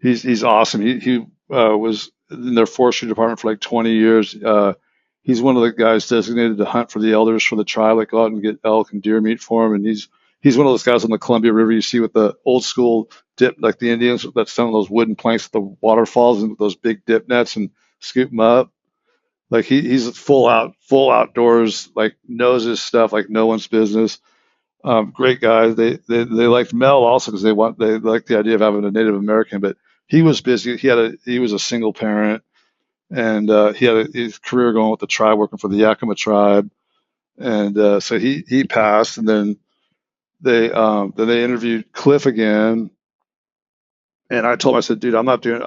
He's awesome. He was in their forestry department for like 20 years. He's one of the guys designated to hunt for the elders for the tribe, like go out and get elk and deer meat for him. And he's one of those guys on the Columbia River you see with the old school dip, like the Indians that's selling those wooden planks with the waterfalls and those big dip nets and scoop them up. Like he's full outdoors, like knows his stuff like no one's business. Great guys. They liked Mel also because they liked the idea of having a Native American, but he was busy. He was a single parent, and he had his career going with the tribe, working for the Yakima tribe, and so he passed. And then they interviewed Cliff again, and I told him, I said, dude, I'm not doing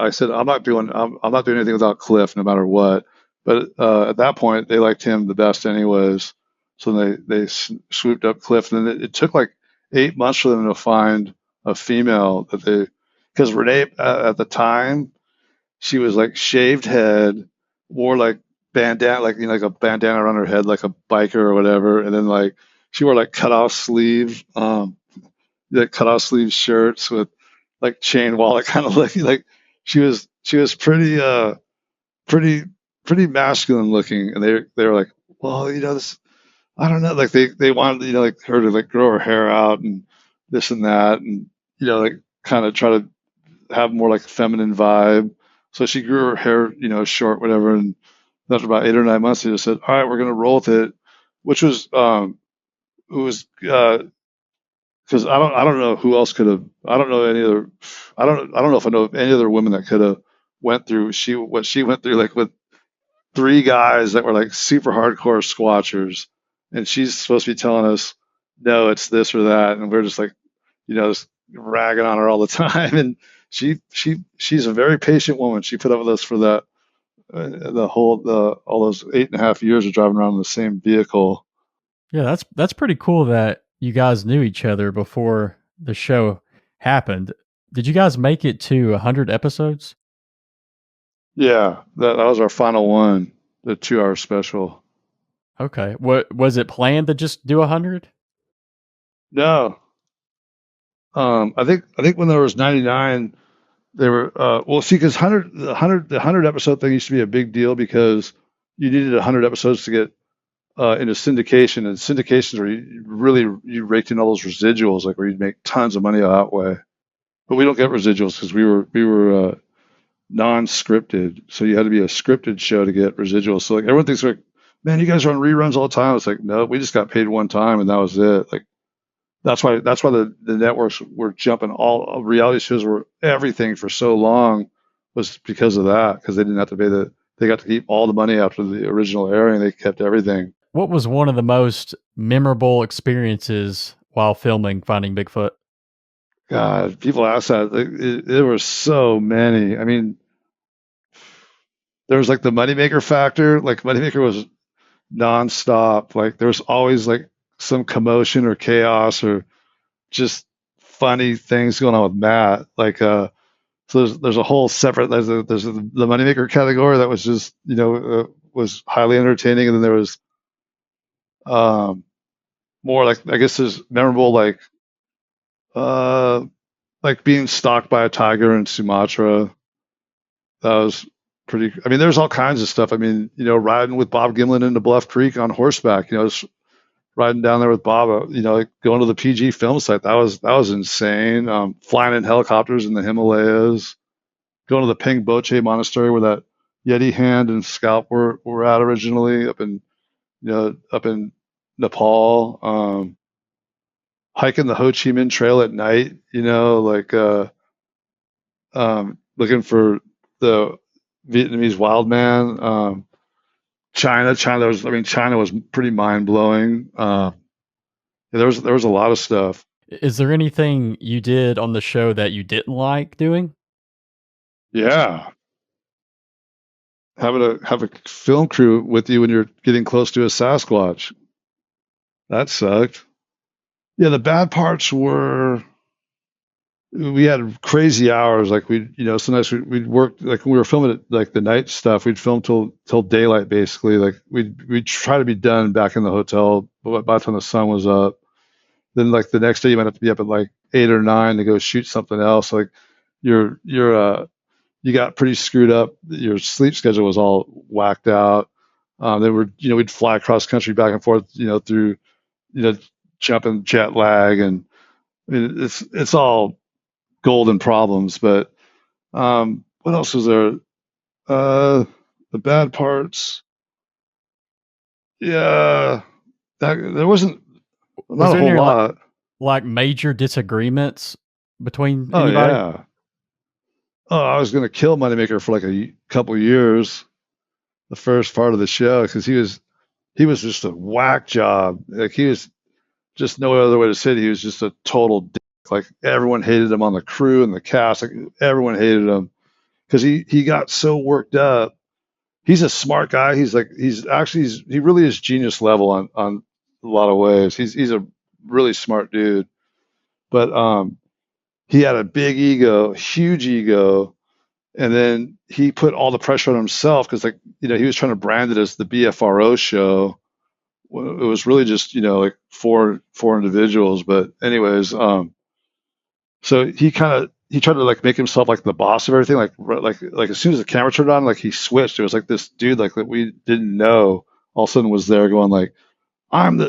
anything without Cliff, no matter what. But at that point, they liked him the best, anyways. So they swooped up Cliff, and then it took like 8 months for them to find a female because Renee at the time, she was like shaved head, wore like bandana, like a bandana around her head, like a biker or whatever, and then like she wore like cut off sleeve shirts with like chain wallet, kind of like she was pretty pretty masculine looking, and they were like, well, this, I don't know, like they wanted like her to like grow her hair out and this and that, and like kind of try to have more like a feminine vibe. So she grew her hair short, whatever, and after about 8 or 9 months, they just said, all right, we're gonna roll with it, which was it was because I don't know who else could have. I don't know any other. I don't know if I know of any other women that could have went through what she went through, like with three guys that were like super hardcore squatchers, and she's supposed to be telling us, no, it's this or that, and we're just like, just ragging on her all the time. And she's a very patient woman. She put up with us for that all those 8.5 years of driving around in the same vehicle. Yeah, that's pretty cool that you guys knew each other before the show happened. Did you guys make it to 100 episodes? Yeah, that was our final one, the 2-hour special. Okay. What was it planned to just do 100? No. I think when there was 99, they were well, see, because the 100 episode thing used to be a big deal because you needed 100 episodes to get into syndication, and syndications where you raked in all those residuals, like where you'd make tons of money that way. But we don't get residuals because we were non-scripted, so you had to be a scripted show to get residuals. So like everyone thinks like, man, you guys are on reruns all the time. It's like, no, we just got paid one time and that was it. Like that's why the networks were jumping all reality shows were everything for so long, was because of that, because they didn't have to pay they got to keep all the money after the original airing. They kept everything. What was one of the most memorable experiences while filming Finding Bigfoot? God, people ask that. There were so many. I mean, there was like the moneymaker factor. Like moneymaker was nonstop. Like there was always like some commotion or chaos or just funny things going on with Matt. Like so there's a whole separate there's the moneymaker category that was just was highly entertaining, and then there was more like, I guess there's memorable like like being stalked by a tiger in Sumatra. That was pretty. I mean, there's all kinds of stuff. I mean, riding with Bob Gimlin into Bluff Creek on horseback. Just riding down there with Bob. Like going to the PG film site. That was insane. Flying in helicopters in the Himalayas. Going to the Ping Boche Monastery where that Yeti hand and scalp were at originally up in Nepal. Hiking the Ho Chi Minh Trail at night. Like looking for the Vietnamese wild man. China was pretty mind blowing. There was a lot of stuff. Is there anything you did on the show that you didn't like doing? Yeah, have a film crew with you when you're getting close to a Sasquatch. That sucked. Yeah, the bad parts were we had crazy hours. Like sometimes we'd work, like when we were filming it, like the night stuff, we'd film till daylight basically. Like we'd try to be done back in the hotel by the time the sun was up. Then like the next day you might have to be up at like 8 or 9 to go shoot something else. Like you got pretty screwed up. Your sleep schedule was all whacked out. We'd fly across country back and forth, through, jumping jet lag, and I mean, it's all golden problems. But what else was there? The bad parts. Yeah, there wasn't Was not a there whole any lot. like major disagreements between Oh anybody? yeah. Oh, I was gonna kill Moneymaker for like a couple years, the first part of the show, because he was just a whack job. Like he was just no other way to say it. He was just a total dick. Like everyone hated him on the crew and the cast. Like everyone hated him because he got so worked up. He's a smart guy. He really is genius level on a lot of ways. He's a really smart dude, but he had a big ego, huge ego, and then he put all the pressure on himself because he was trying to brand it as the BFRO show. It was really just like four individuals, but anyways, so he tried to like make himself like the boss of everything. Like as soon as the camera turned on, like he switched. It was like this dude like that we didn't know all of a sudden was there going like, I'm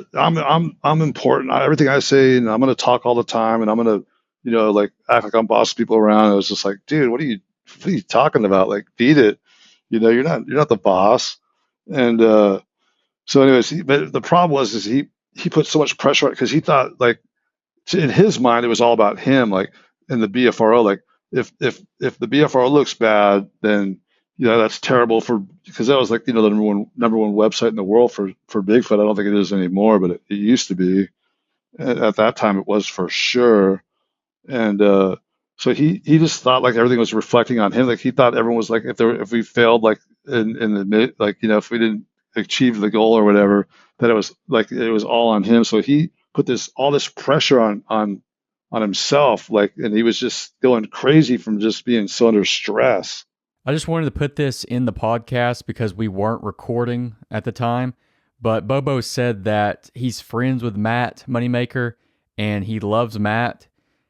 important. Everything I say, and I'm gonna talk all the time, and I'm gonna like act like I'm bossing people around. It was just like, dude, what are you talking about? Like, beat it. You're not the boss. And so anyways, but the problem is he put so much pressure on it because he thought like in his mind it was all about him. Like in the BFRO, like if the BFRO looks bad, then that's terrible because that was like the number one website in the world for Bigfoot. I don't think it is anymore, but it used to be. At that time, it was for sure. And so he just thought like everything was reflecting on him. Like he thought everyone was like if we failed like in the mid, like if we didn't achieve the goal or whatever, that it was all on him. So he put all this pressure on himself, like, and he was just going crazy from just being so under stress. I just wanted to put this in the podcast because we weren't recording at the time, but Bobo said that he's friends with Matt Moneymaker and he loves Matt.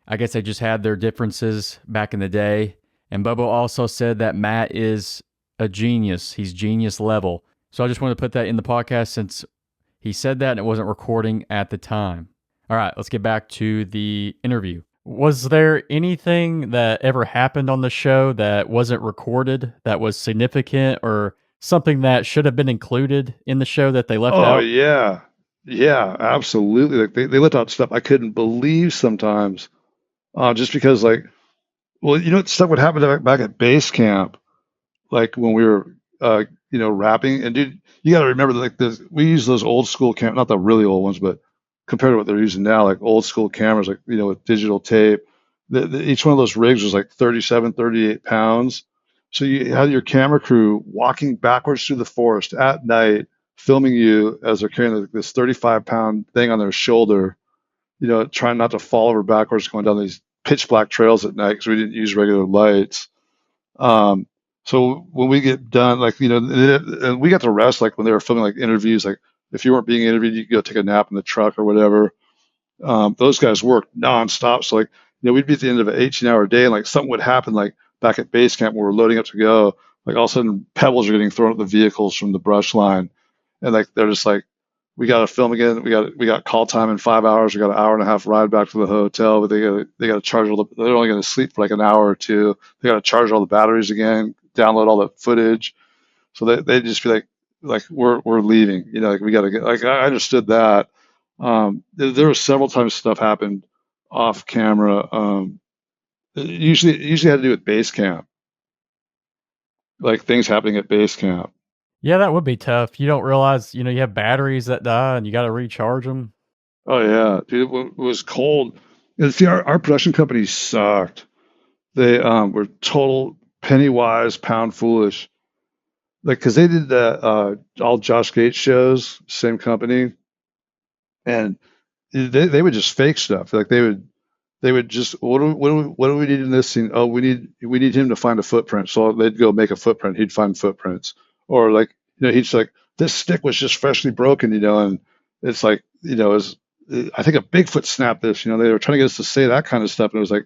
I guess they just had their differences back in the day. And Bobo also said that Matt is a genius. He's genius level. So I just wanted to put that in the podcast since he said that and it wasn't recording at the time. All right, let's get back to the interview. Was there anything that ever happened on the show that wasn't recorded that was significant or something that should have been included in the show that they left out? Oh yeah. Yeah, absolutely. Like they left out stuff I couldn't believe sometimes. Just because like, well, stuff would happen back at base camp, like when we were rapping. And dude, you got to remember that like we use those old school not the really old ones, but compared to what they're using now, like old school cameras, like, with digital tape, each one of those rigs was like 37, 38 pounds. So you had your camera crew walking backwards through the forest at night, filming you as they're carrying this 35-pound thing on their shoulder, trying not to fall over backwards going down these pitch black trails at night because we didn't use regular lights. So when we get done, like, and we got to rest, like when they were filming like interviews, like if you weren't being interviewed, you could go take a nap in the truck or whatever. Those guys worked nonstop. So like we'd be at the end of an 18-hour day, and like something would happen, like back at base camp when we're loading up to go, like all of a sudden pebbles are getting thrown at the vehicles from the brush line, and like they're just like, we got to film again. We got call time in 5 hours. We got an hour and a half ride back to the hotel, but they got to charge all the. They're only going to sleep for like an hour or two. They got to charge all the batteries again, download all the footage. So they just be like we're leaving. Like we got to get. Like I understood that. There were several times stuff happened off camera. Usually had to do with base camp, like things happening at base camp. Yeah, that would be tough. You don't realize, you have batteries that die and you got to recharge them. Oh yeah, dude, it was cold. And see, our production company sucked. They were total penny wise, pound foolish. Like, cause they did the all Josh Gates shows, same company, and they would just fake stuff. Like they would just what do we need in this scene? Oh, we need him to find a footprint. So they'd go make a footprint. He'd find footprints, or like he's like, this stick was just freshly broken, and it's like I think a Bigfoot snapped this. They were trying to get us to say that kind of stuff, and it was like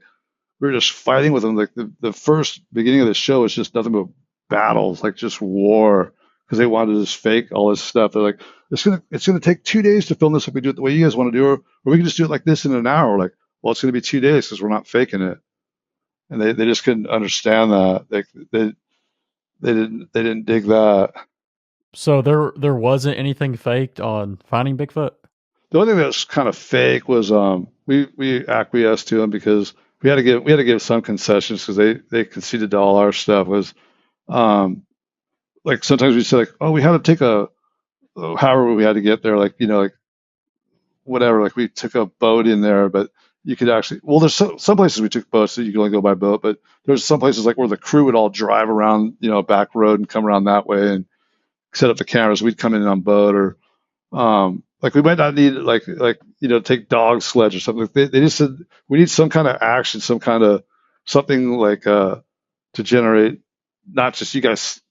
we were just fighting with them. Like the first beginning of the show was just nothing but battles, like just war, because they wanted to just fake all this stuff. They're like, it's gonna take 2 days to film this if we do it the way you guys want to do it, or we can just do it like this in an hour. We're like, well, it's gonna be 2 days because we're not faking it. And they just couldn't understand that. They didn't dig that. So there wasn't anything faked on Finding Bigfoot? The only thing that's kind of fake was we acquiesced to them because we had to give some concessions because they conceded to all our stuff. Was like sometimes we say like, oh, we had to take however we had to get there, like like whatever, like we took a boat in there, but you could actually, well, there's some places we took boats so you could only go by boat, but there's some places like where the crew would all drive around a back road and come around that way and set up the cameras. We'd come in on boat, or like we might not need take dog sledge or something. They just said we need some kind of action, some kind of something like to generate not just you guys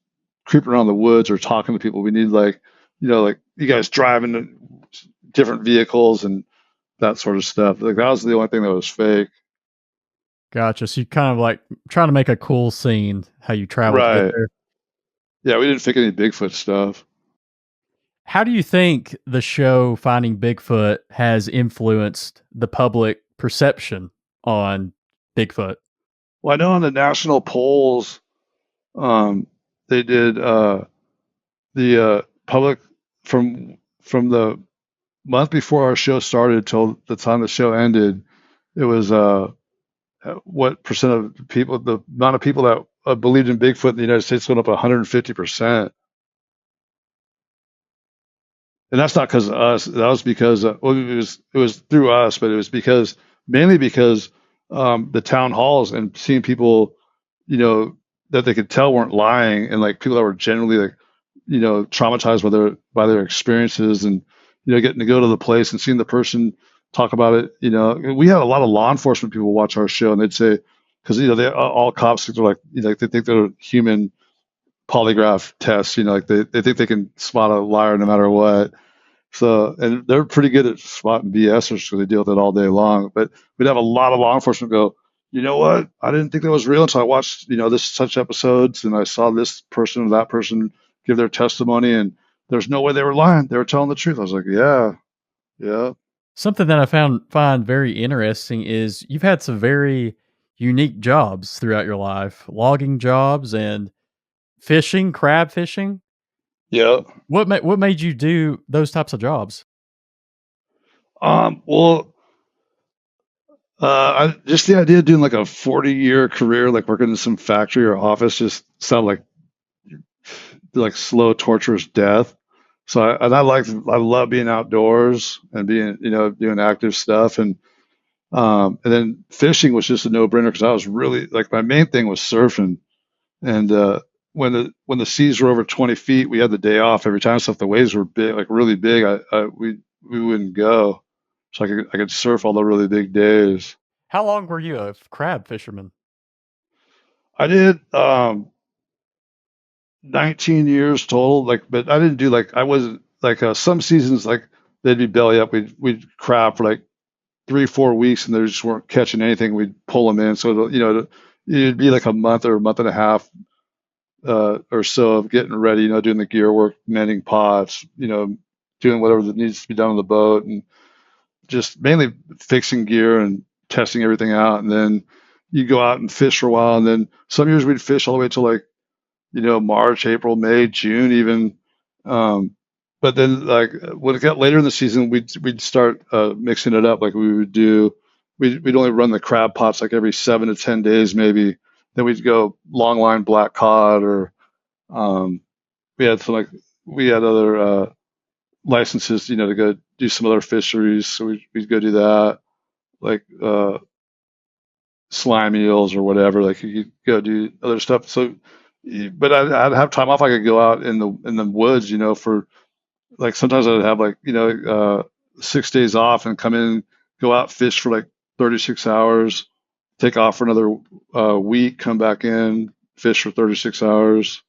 creeping around the woods or talking to people. We need like you guys driving different vehicles and that sort of stuff. Like that was the only thing that was fake. Gotcha. So you kind of like trying to make a cool scene, how you travel to get Right. there. Yeah, we didn't fake any Bigfoot stuff. How do you think the show Finding Bigfoot has influenced the public perception on Bigfoot? Well, I know on the national polls, they did the public from the month before our show started till the time the show ended. It was what percent of people, the amount of people that believed in Bigfoot in the United States went up 150%. And that's not because of us. That was because well, it was through us, but it was mainly because the town halls and seeing people, that they could tell weren't lying, and like people that were generally like, traumatized by their experiences, and getting to go to the place and seeing the person talk about it. We had a lot of law enforcement people watch our show, and they'd say, because they all cops are like, they think they're human polygraph tests. Like they think they can spot a liar no matter what. So, and they're pretty good at spotting BSers, so they deal with it all day long. But we'd have a lot of law enforcement go, you know what? I didn't think that was real until I watched, this such episodes, and I saw this person or that person give their testimony, and there's no way they were lying. They were telling the truth. I was like, yeah. Something that I find very interesting is you've had some very unique jobs throughout your life, logging jobs and fishing, crab fishing. Yeah. What made you do those types of jobs? Well, just the idea of doing like a 40-year career, like working in some factory or office, just sounded like slow, torturous death. So I love being outdoors and being, doing active stuff. And then fishing was just a no-brainer because I was really like, my main thing was surfing. And when the seas were over 20 feet, we had the day off every time. So if the waves were big, like really big, we wouldn't go. So I could surf all the really big days. How long were you a crab fisherman? I did 19 years total. Like, but I didn't do I wasn't like some seasons like they'd be belly up. We'd crab for like 3-4 weeks and they just weren't catching anything, we'd pull them in. So, it'd be like a month or a month and a half or so of getting ready, doing the gear work, mending pots, doing whatever that needs to be done on the boat, and just mainly fixing gear and testing everything out. And then you go out and fish for a while. And then some years we'd fish all the way till like, March, April, May, June, even. But then like when it got later in the season, we'd start mixing it up. Like we'd only run the crab pots like every 7 to 10 days, maybe. Then we'd go long line black cod, or we had other licenses, to go do some other fisheries. So we'd go do that, like slime eels or whatever. Like you could go do other stuff. So, but I'd have time off. I could go out in the woods, for like sometimes I'd have like 6 days off and come in, go out fish for like 36 hours, take off for another week, come back in, fish for 36 hours,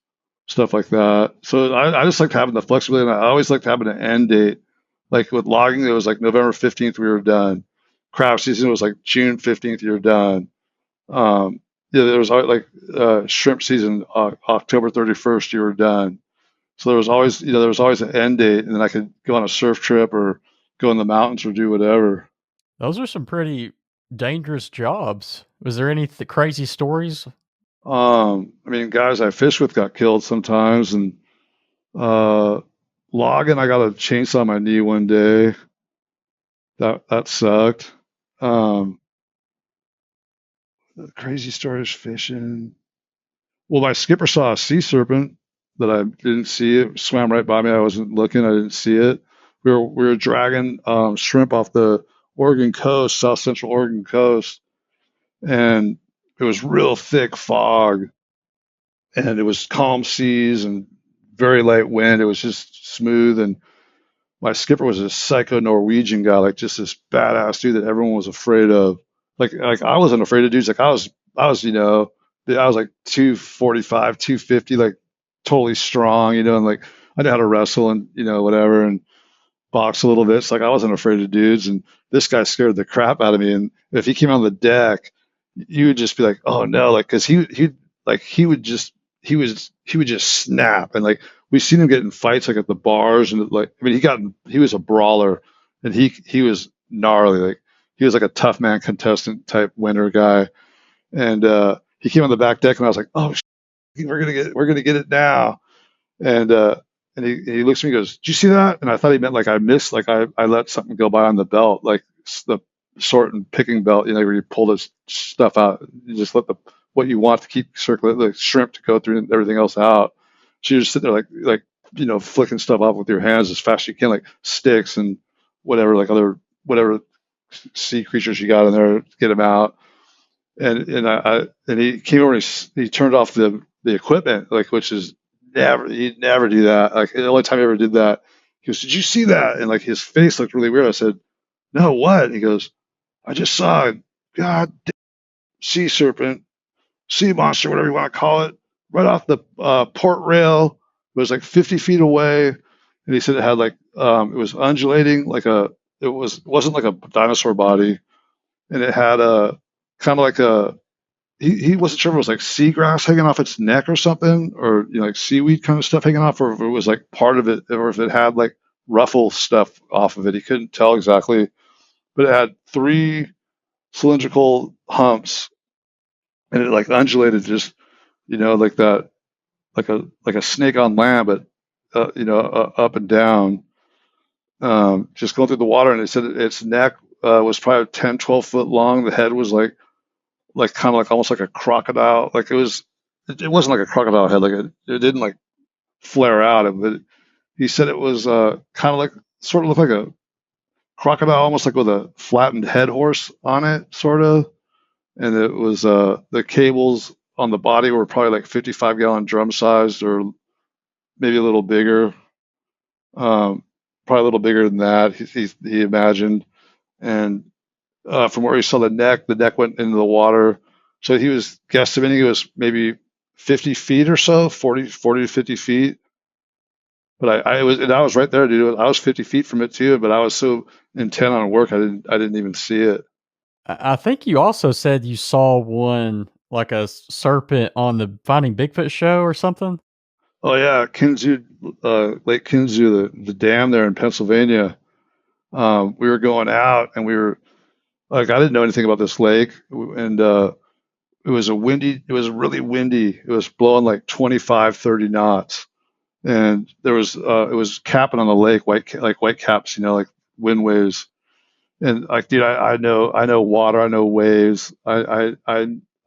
stuff like that. So I just liked having the flexibility, and I always liked having an end date. Like with logging, it was like November 15th we were done. Crab season was like June 15th you're done. There was like shrimp season, October 31st you were done. So there was always an end date, and then I could go on a surf trip or go in the mountains or do whatever. Those are some pretty dangerous jobs. Was there any crazy stories? I mean, guys I fished with got killed sometimes, and logging, I got a chainsaw on my knee one day. That sucked. Crazy stories fishing. Well, my skipper saw a sea serpent that I didn't see. It swam right by me. I wasn't looking. I didn't see it. We were dragging shrimp off the Oregon coast, south central Oregon coast, and it was real thick fog, and it was calm seas and very light wind. It was just smooth, and my skipper was a psycho Norwegian guy, like just this badass dude that everyone was afraid of. Like I wasn't afraid of dudes. Like I was like 245, 250, like totally strong, and like I knew how to wrestle and whatever, and box a little bit. It's like I wasn't afraid of dudes, and this guy scared the crap out of me. And if he came on the deck, you would just be like, oh no, like because he would just snap, and like we've seen him get in fights like at the bars, and like I mean he was a brawler, and he was gnarly, like he was like a tough man contestant type winner guy, and he came on the back deck, and I was like, oh, we're gonna get it now, and he looks at me and goes, did you see that? And I thought he meant like I missed, like I let something go by on the belt, like the sort and picking belt, where you pull this stuff out, you just let what you want to keep circulating, the shrimp to go through and everything else out. So you're just sitting there like flicking stuff off with your hands as fast as you can, like sticks and whatever, like whatever sea creatures you got in there, get them out. And he came over and he turned off the equipment, like, which is he'd never do that. Like the only time he ever did that, he goes, did you see that? And like his face looked really weird. I said, no, what? And he goes, I just saw a goddamn sea serpent, sea monster, whatever you want to call it, right off the port rail. It was like 50 feet away. And he said it had like, it was undulating, it wasn't like a dinosaur body. And it had a kind of like he wasn't sure if it was like seagrass hanging off its neck or something, or like seaweed kind of stuff hanging off, or if it was like part of it, or if it had like ruffle stuff off of it. He couldn't tell exactly, but it had 3 cylindrical humps, and it like undulated just like that, like a snake on land, but up and down, just going through the water. And it said its neck was probably 10-12 foot long. The head was like kind of like almost like a crocodile. Like it wasn't like a crocodile head. Like it didn't like flare out. But he said it was kind of like, sort of looked like a crocodile, almost like with a flattened head horse on it, sort of. And it was the cables on the body were probably like 55-gallon drum sized, or maybe a little bigger. Probably a little bigger than that, he imagined. And from where he saw the neck went into the water. So he was guesstimating it was maybe 50 feet or so, 40 to 50 feet. But I was right there, dude. I was 50 feet from it too, but I was so intent on work, I didn't even see it. I think you also said you saw one like a serpent on the Finding Bigfoot show or something. Oh yeah, Kinzu, Lake Kinzu, the dam there in Pennsylvania. We were going out, and we were like, I didn't know anything about this lake, and it was it was really windy. It was blowing like 25, 30 knots, and it was capping on the lake, white caps, like wind waves. And like, dude, I know water, I know waves. I'm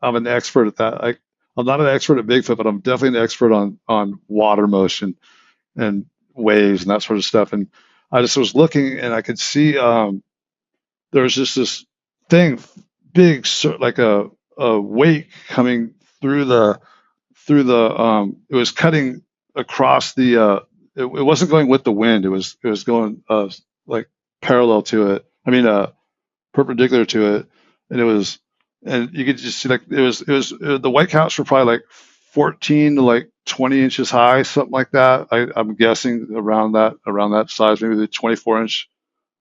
an expert at that. I'm not an expert at Bigfoot, but I'm definitely an expert on water motion and waves and that sort of stuff. And I just was looking, and I could see there was just this thing, big, like a wake coming through the. It was cutting across the. It wasn't going with the wind. It was going like parallel to it. I mean, perpendicular to it, and and you could just see like the white caps were probably like 14 to like 20 inches high, something like that. I'm guessing around that size, maybe the 24-inch,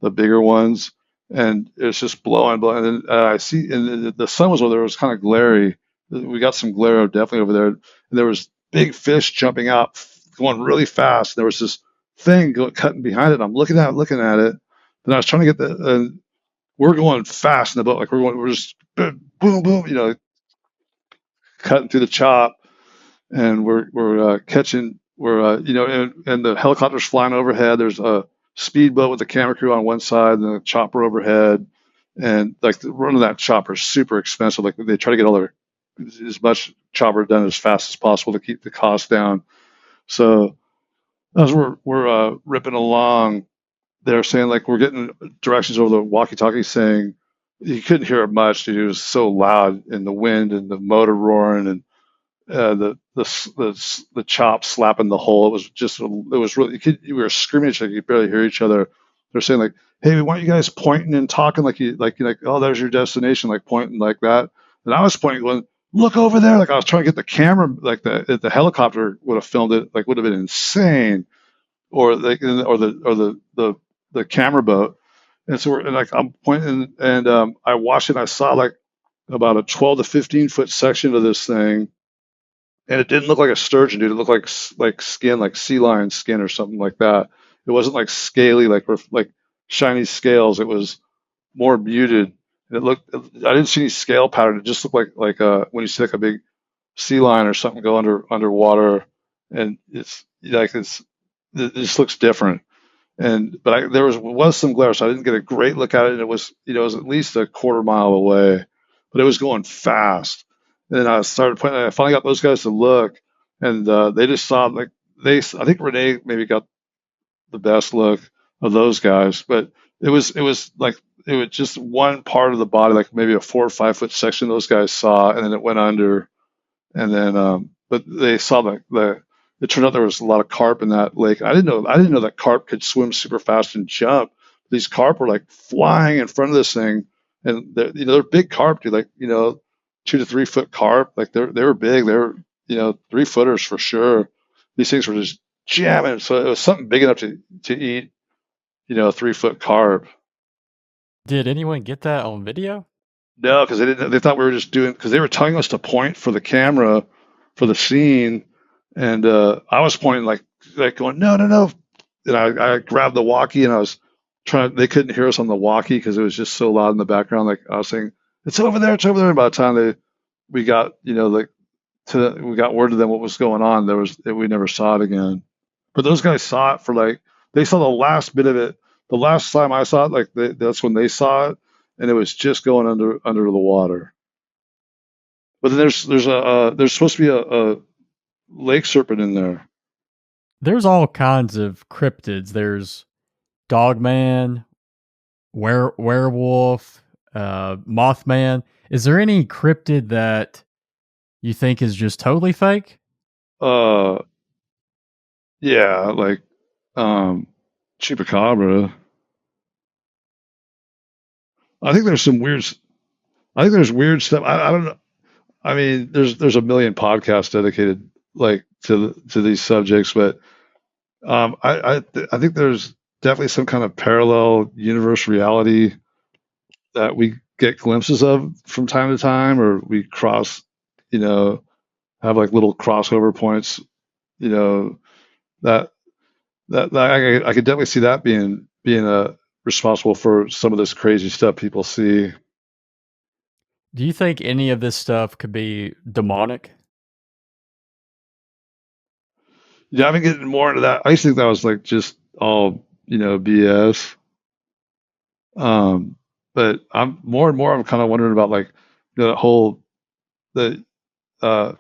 the bigger ones, and it's just blowing, and then I see, and the sun was over there. It was kind of glary. We got some glare definitely over there, and there was big fish jumping out, going really fast. There was this thing cutting behind it. I'm looking at it. Then I was trying to get we're going fast in the boat, like we're just boom, boom, cutting through the chop, and we're catching, and the helicopter's flying overhead. There's a speedboat with a camera crew on one side and a chopper overhead, and like the run of that chopper is super expensive. Like they try to get as much chopper done as fast as possible to keep the cost down. So as we're ripping along, they're saying like we're getting directions over the walkie-talkie saying you couldn't hear it much, dude. It was so loud, and the wind and the motor roaring, and the chop slapping the hole. It was really, we were screaming at each other. You could barely hear each other. They're saying like, "Hey, why aren't you guys pointing and talking like oh, there's your destination," like pointing like that. And I was pointing, going, "Look over there!" Like I was trying to get the camera, like the helicopter would have filmed it, like would have been insane, or the camera boat. And so like I'm pointing, and I watched it, and I saw like about a 12 to 15 foot section of this thing, and it didn't look like a sturgeon, dude. It looked like skin, like sea lion skin or something like that. It wasn't like scaly, like shiny scales. It was more muted. And I didn't see any scale pattern. It just looked like when you see like a big sea lion or something go underwater, and it just looks different. But there was some glare, so I didn't get a great look at it. And it was at least a quarter mile away, but it was going fast. And then I started pointing. I finally got those guys to look, and they just saw I think Renee maybe got the best look of those guys, but it was just one part of the body, like maybe a 4 or 5 foot section those guys saw, and then it went under, and then but they saw it turned out there was a lot of carp in that lake. I didn't know that carp could swim super fast and jump. These carp were like flying in front of this thing, and they're big carp, dude, like 2 to 3 foot carp. Like they were big. They were 3-footers for sure. These things were just jamming. So it was something big enough to eat a 3-foot carp. Did anyone get that on video? No, because they thought we were just doing, because they were telling us to point for the camera for the scene, and I was pointing like going no, and I grabbed the walkie, and I was trying. They couldn't hear us on the walkie because it was just so loud in the background. Like I was saying, it's over there. And by the time we got we got word to them what was going on, we never saw it again. But those guys saw it they saw the last bit of it. The last time I saw it, that's when they saw it, and it was just going under the water. But then there's supposed to be a lake serpent in there. There's all kinds of cryptids. There's Dogman, werewolf, Mothman. Is there any cryptid that you think is just totally fake? Yeah, like Chupacabra. I think there's weird stuff. I don't know. I mean, there's a million podcasts dedicated like to these subjects, but I think there's definitely some kind of parallel universe reality that we get glimpses of from time to time, or we cross, you know, have like little crossover points, you know, that I could definitely see that being responsible for some of this crazy stuff people see. Do you think any of this stuff could be demonic? Yeah, I've been getting more into that. I used to think that was like just all, BS. Um, but I'm more and more. I'm kind of wondering about like the whole the uh,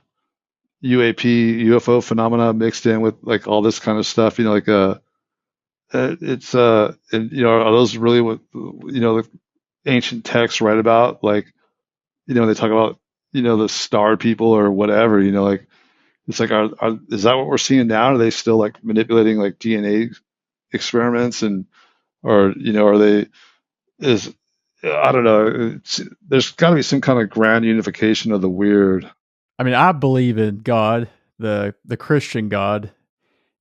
UFO phenomena mixed in with like all this kind of stuff. It's and are those really what the ancient texts write about? Like when they talk about the star people or whatever. Like it's like is that what we're seeing now? Are they still like manipulating like DNA experiments or are they is I don't know. There's got to be some kind of grand unification of the weird. I mean, I believe in God, the Christian God,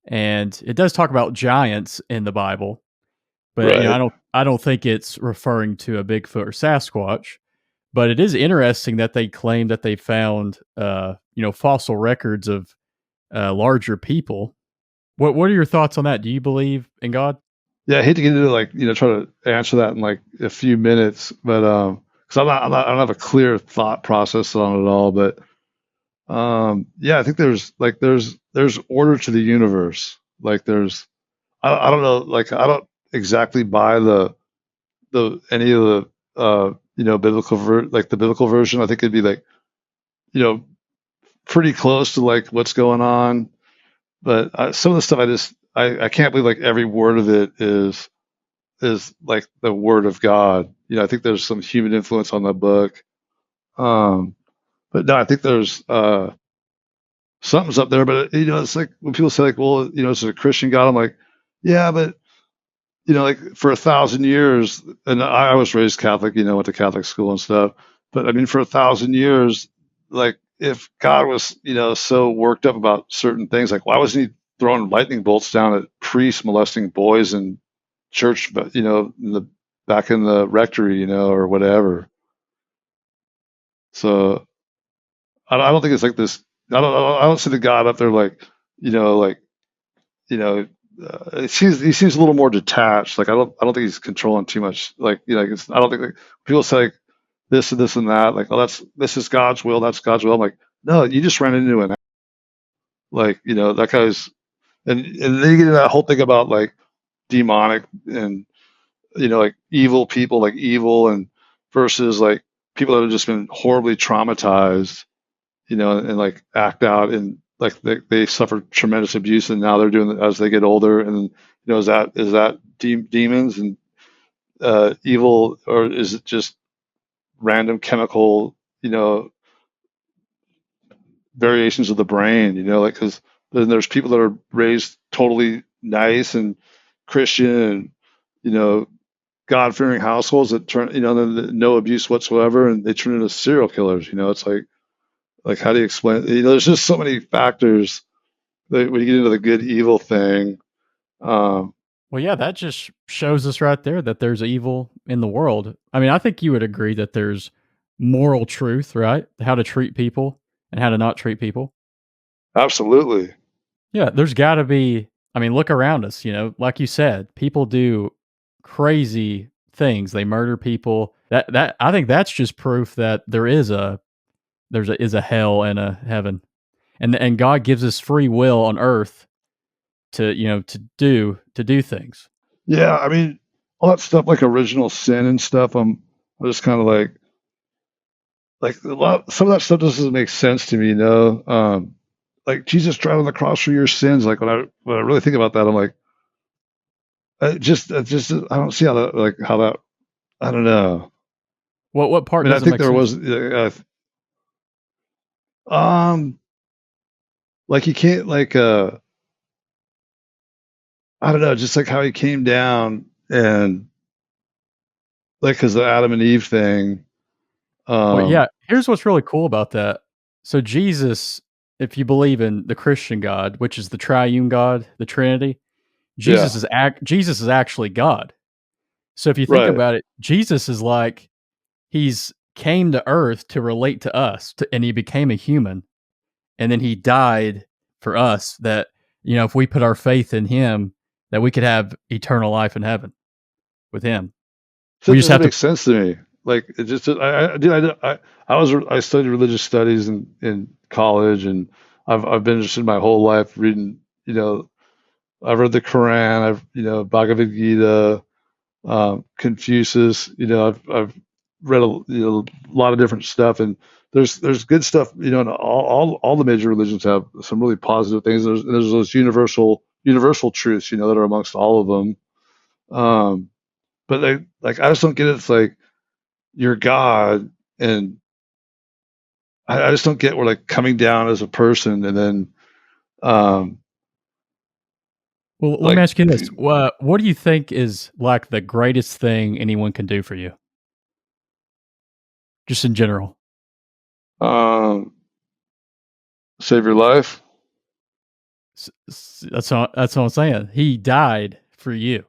and it does talk about giants in the Bible, but Right. I don't think it's referring to a Bigfoot or Sasquatch. But it is interesting that they claim that they found fossil records of larger people. What are your thoughts on that? Do you believe in God? Yeah, I hate to get into like try to answer that in like a few minutes, but because I don't have a clear thought process on it all, but yeah, I think there's order to the universe. Like I don't know, like I don't exactly buy the any of the like the biblical version. I think it'd be like you know pretty close to like what's going on, but some of the stuff I can't believe like every word of it is like the word of God. I think there's some human influence on the book. Um, but no, I think there's something's up there. But it's like when people say like, well, it's a Christian God. I'm like, yeah, but like for 1,000 years, and I was raised Catholic. Went to Catholic school and stuff. But I mean, for 1,000 years, like if God was so worked up about certain things, like why wasn't he throwing lightning bolts down at priests molesting boys in church, but back in the rectory, or whatever. So I don't think it's like this. I don't see the God up there like, like you know, he seems a little more detached. Like I don't think he's controlling too much. Like like I don't think like, people say like this and this and that. Like oh this is God's will. That's God's will. I'm like no, you just ran into an like that guy's and then you get into that whole thing about like demonic and like evil people, like evil and versus like people that have just been horribly traumatized, and like act out and like they suffer tremendous abuse and now they're doing it as they get older. And is that demons and evil, or is it just random chemical, variations of the brain, like, because then there's people that are raised totally nice and Christian and, God-fearing households that turn, no abuse whatsoever, and they turn into serial killers. It's like how do you explain? There's just so many factors that when you get into the good evil thing. Um, Well, yeah, that just shows us right there that there's evil in the world. I mean, I think you would agree that there's moral truth, right? How to treat people and how to not treat people. absolutely. Yeah, there's got to be. I mean, look around us. Like you said, people do crazy things. They murder people. That I think that's just proof that is a hell and a heaven, and God gives us free will on earth to to do things. Yeah, I mean, all that stuff like original sin and stuff. I'm just kind of like some of that stuff doesn't make sense to me. Like Jesus died on the cross for your sins. Like when I really think about that, I'm like, I don't see how that I don't know. What I part mean, I doesn't think make there sense? was, like you can't like, I don't know, just like how he came down and like, cause the Adam and Eve thing. Well, Um, yeah, here's what's really cool about that. So Jesus, if you believe in the Christian God, which is the triune God, the Trinity, Jesus is actually God. So if you think Right. about it, Jesus is like he's came to earth to relate to us, and he became a human, and then he died for us. That if we put our faith in him, that we could have eternal life in heaven with him. So We it just doesn't have to. make sense to me. Like it just, I studied religious studies in college, and I've been interested my whole life reading. I've read the Quran. Bhagavad Gita, Confucius. I've read a lot of different stuff, and there's good stuff. And all the major religions have some really positive things. There's those universal truths. That are amongst all of them. But I just don't get it. It's like you're God, and I just don't get where like coming down as a person, and then Well, let me like ask you this: what do you think is like the greatest thing anyone can do for you, just in general? um, save your life. That's what I'm saying. He died for you.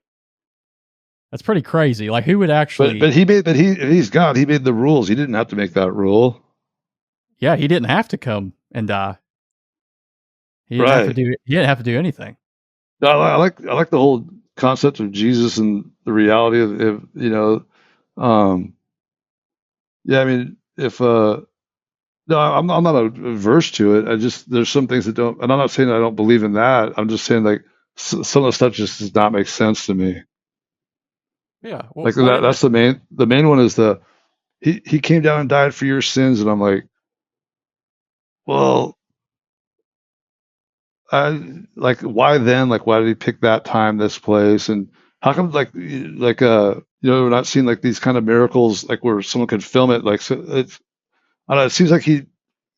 That's pretty crazy. Like, who would actually? He's God. He made the rules. He didn't have to make that rule. Yeah, he didn't have to come and die. He didn't have to Right. do. He didn't have to do anything. No, I like the whole concept of Jesus and the reality of yeah. I mean, if no, I'm not averse to it. There's some things that don't, and I'm not saying I don't believe in that. I'm just saying like some of the stuff just does not make sense to me. Yeah. Like that's the main one is he came down and died for your sins, and I'm like, well, like why then? Like why did he pick that time, this place, and how come we're not seeing like these kind of miracles like where someone could film it like so it's I don't know, it seems like he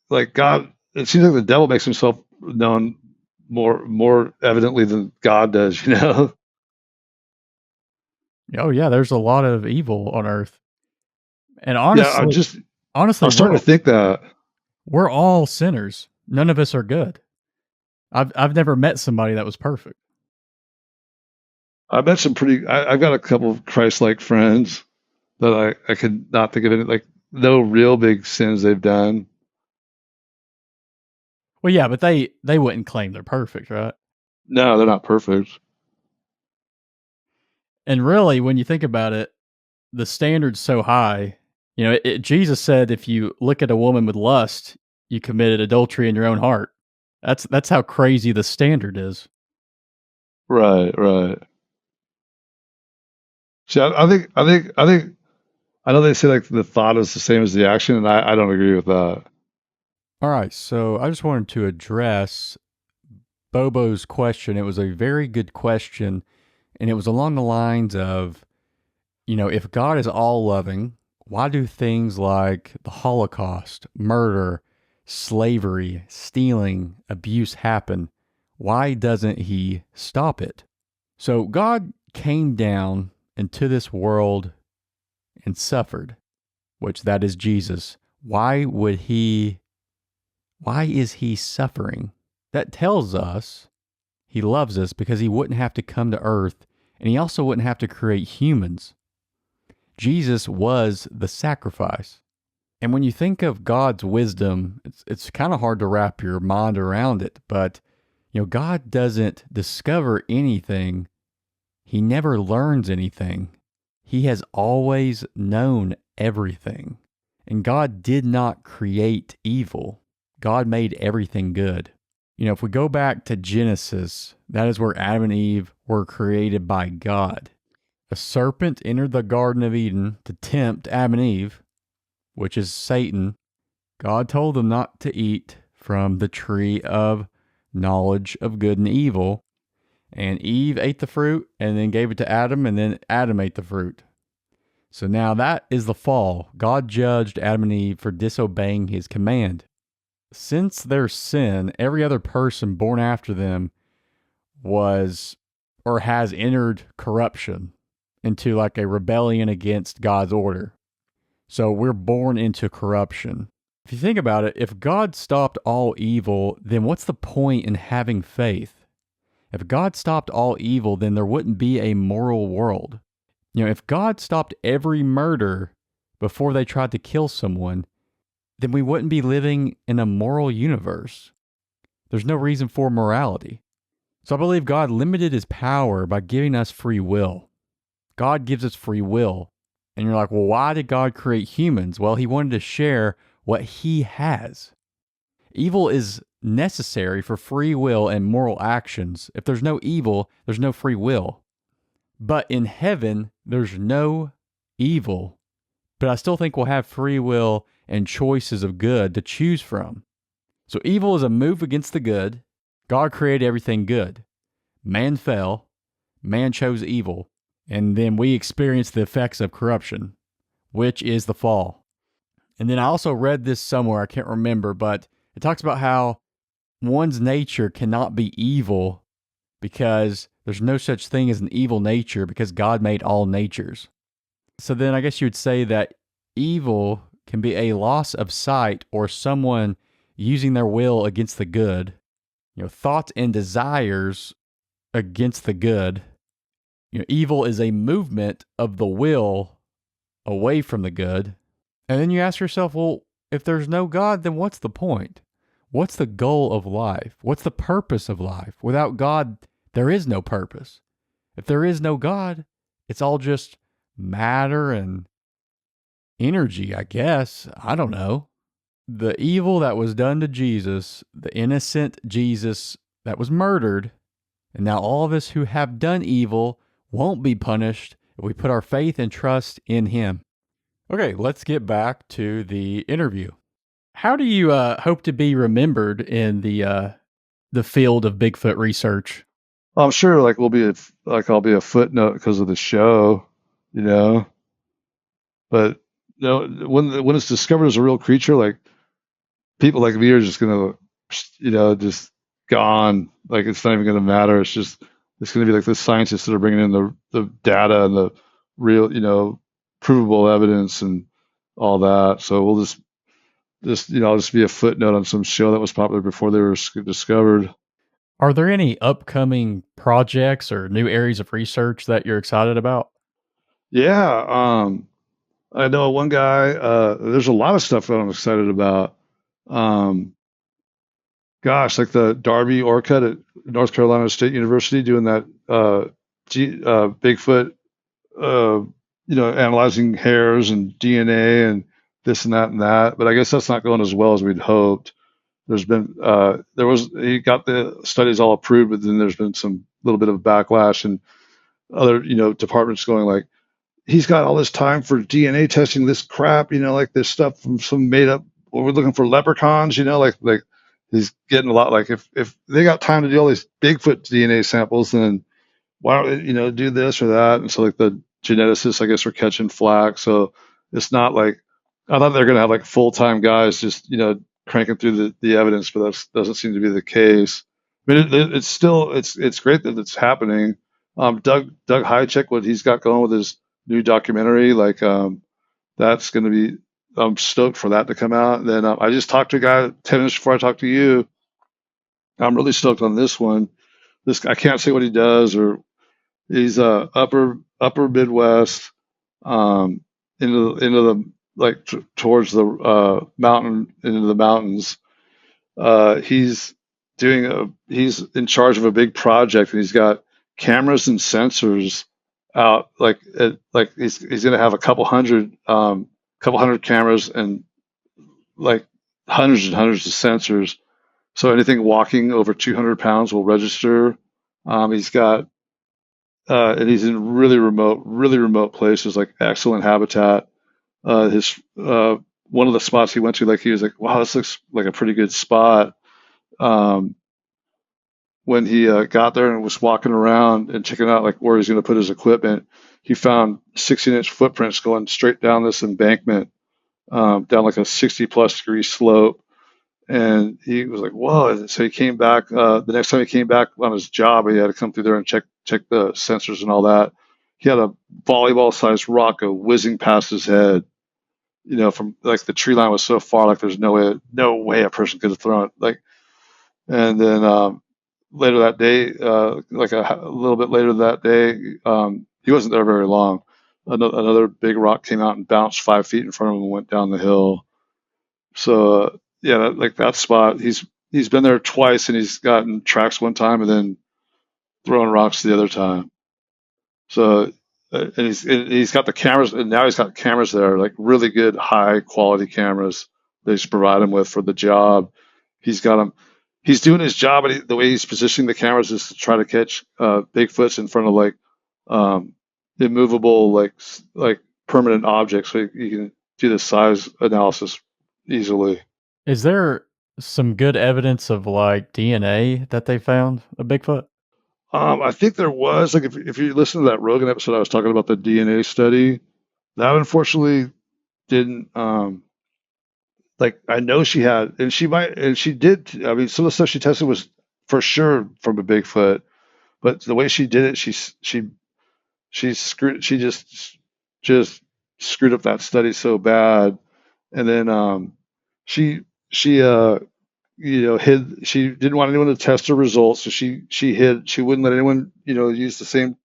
like God. It seems like the devil makes himself known more evidently than God does. Oh yeah, there's a lot of evil on Earth, and Yeah, honestly, I'm starting to think that. we're all sinners. None of us are good. I've never met somebody that was perfect. I met some I've got a couple of Christ-like friends that I could not think of any, like, no real big sins they've done. Well, yeah, but they wouldn't claim they're perfect, right? No, they're not perfect. And really, when you think about it, the standard's so high. Jesus said if you look at a woman with lust, you committed adultery in your own heart. That's how crazy the standard is. Right, right. See, I know they say like the thought is the same as the action, and I don't agree with that. All right, so I just wanted to address Bobo's question. It was a very good question, and it was along the lines of, if God is all loving, why do things like the Holocaust, murder, slavery, stealing, abuse happen? Why doesn't he stop it? So God came down into this world and suffered, which that is Jesus. Why is he suffering? That tells us he loves us because he wouldn't have to come to earth, and he also wouldn't have to create humans. Jesus was the sacrifice. And when you think of God's wisdom, it's kind of hard to wrap your mind around it, but God doesn't discover anything. He never learns anything. He has always known everything. And God did not create evil. God made everything good. If we go back to Genesis, that is where Adam and Eve were created by God. A serpent entered the Garden of Eden to tempt Adam and Eve, which is Satan. God told them not to eat from the tree of knowledge of good and evil. And Eve ate the fruit and then gave it to Adam, and then Adam ate the fruit. So now that is the fall. God judged Adam and Eve for disobeying his command. Since their sin, every other person born after them was or has entered corruption into like a rebellion against God's order. So we're born into corruption. If you think about it, if God stopped all evil, then what's the point in having faith? If God stopped all evil, then there wouldn't be a moral world. If God stopped every murder before they tried to kill someone, then we wouldn't be living in a moral universe. There's no reason for morality. So I believe God limited his power by giving us free will. God gives us free will. And you're like, well, why did God create humans? Well, he wanted to share what he has. Evil is necessary for free will and moral actions. If there's no evil, there's no free will. But in heaven, there's no evil. But I still think we'll have free will and choices of good to choose from. So evil is a move against the good. God created everything good. Man fell. Man chose evil. And then we experience the effects of corruption, which is the fall. And then I also read this somewhere, I can't remember, but it talks about how one's nature cannot be evil because there's no such thing as an evil nature because God made all natures. So then I guess you would say that evil can be a loss of sight or someone using their will against the good. Thoughts and desires against the good. Evil is a movement of the will away from the good. And then you ask yourself, well, if there's no God, then what's the point? What's the goal of life? What's the purpose of life? Without God, there is no purpose. If there is no God, it's all just matter and energy, I guess. I don't know. The evil that was done to Jesus, the innocent Jesus that was murdered, and now all of us who have done evil won't be punished if we put our faith and trust in him. Okay, let's get back to the interview. How do you hope to be remembered in the field of Bigfoot research? Well, I'm sure I'll be a footnote because of the show, But when it's discovered as a real creature, like people like me are just gonna, just gone. Like it's not even gonna matter. It's gonna be like the scientists that are bringing in the data and the real, provable evidence and all that. So we'll I'll just be a footnote on some show that was popular before they were discovered. Are there any upcoming projects or new areas of research that you're excited about? Yeah, I know one guy. There's a lot of stuff that I'm excited about. Like the Darby Orcutt at North Carolina State University doing that Bigfoot, analyzing hairs and DNA and this and that and that. But I guess that's not going as well as we'd hoped. There's been he got the studies all approved, but then there's been some little bit of backlash and other departments going like, he's got all this time for DNA testing this crap, like this stuff from some made up. Well, we're looking for leprechauns, like he's getting a lot. Like if they got time to do all these Bigfoot DNA samples, then why don't they, do this or that? And so like the geneticists, I guess, are catching flack. So it's not like I thought they're gonna have like full time guys just cranking through the evidence, but that doesn't seem to be the case. I mean, it's still it's great that it's happening. Doug Hychek, what he's got going with his new documentary, that's going to be, I'm stoked for that to come out. And then I just talked to a guy 10 minutes before I talked to you. I'm really stoked on this one. I can't say what he does, or he's upper Midwest, into the towards the mountain, into the mountains. He's he's in charge of a big project, and he's got cameras and sensors out. He's going to have a couple hundred cameras and like hundreds and hundreds of sensors. So anything walking over 200 pounds will register. He's got and he's in really remote places, like excellent habitat. One of the spots he went to, like he was like, wow, this looks like a pretty good spot. When he got there and was walking around and checking out like where he's going to put his equipment, he found 16-inch footprints going straight down this embankment, down like a 60+ degree slope. And he was like, whoa. So he came back. The next time he came back on his job, he had to come through there and check the sensors and all that. He had a volleyball-sized rock go whizzing past his head, from like the tree line was so far, like there's no way a person could have thrown it. And then later that day, like a little bit later that day, he wasn't there very long. Another big rock came out and bounced 5 feet in front of him and went down the hill. So yeah, like that spot, he's been there twice, and he's gotten tracks one time and then throwing rocks the other time. So and he's got the cameras, and now he's got cameras there, like really good high quality cameras they just provide him with for the job. He's got them. He's doing his job, and the way he's positioning the cameras is to try to catch Bigfoots in front of like immovable, like permanent objects, so you can do the size analysis easily. Is there some good evidence of like DNA that they found of Bigfoot? I think there was, like, if you listen to that Rogan episode, I was talking about the DNA study. That unfortunately didn't. Like, I know she had, and she did. I mean, some of the stuff she tested was for sure from a Bigfoot, but the way she did it, she screwed. She just screwed up that study so bad, and then she hid. She didn't want anyone to test her results, so she hid. She wouldn't let anyone use the same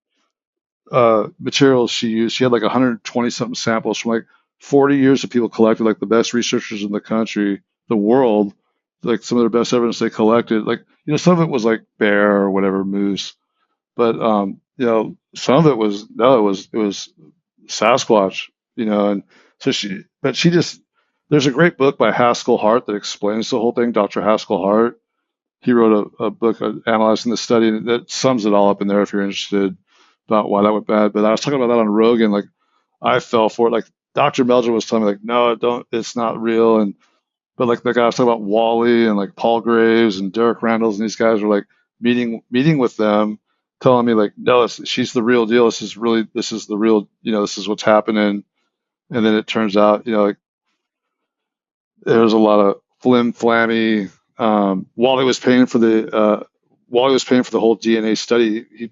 materials she used. She had like 120 something samples from like 40 years of people collected, like the best researchers in the country, the world, like some of their best evidence they collected. Like, some of it was like bear or whatever, moose, but some of it was, no, it was Sasquatch, and so there's a great book by Haskell Hart that explains the whole thing. Dr. Haskell Hart, he wrote a book analyzing the study, and that sums it all up in there if you're interested about why that went bad. But I was talking about that on Rogan. Like, I fell for it. Like, Dr. Meldrum was telling me, like, no, it's not real. But like the guy was talking about Wally and like Paul Graves and Derek Randalls, and these guys were like meeting with them, telling me like, no, she's the real deal. This is the real, this is what's happening. And then it turns out, like, there's a lot of flim flammy. Wally was paying for the whole DNA study. He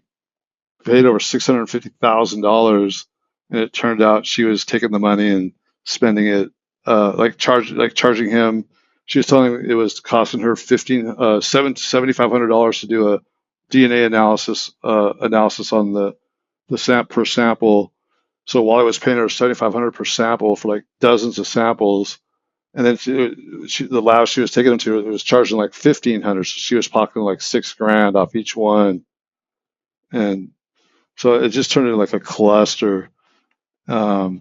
paid over $650,000, and it turned out she was taking the money and spending it, charging him. She was telling him it was costing her $7,500 to do a DNA analysis on the per sample. So Wally was paying her $7,500 per sample for like dozens of samples. And then the lab she was taking them to, it was charging like $1,500. So she was pocketing like $6,000 off each one. And so it just turned into like a cluster. So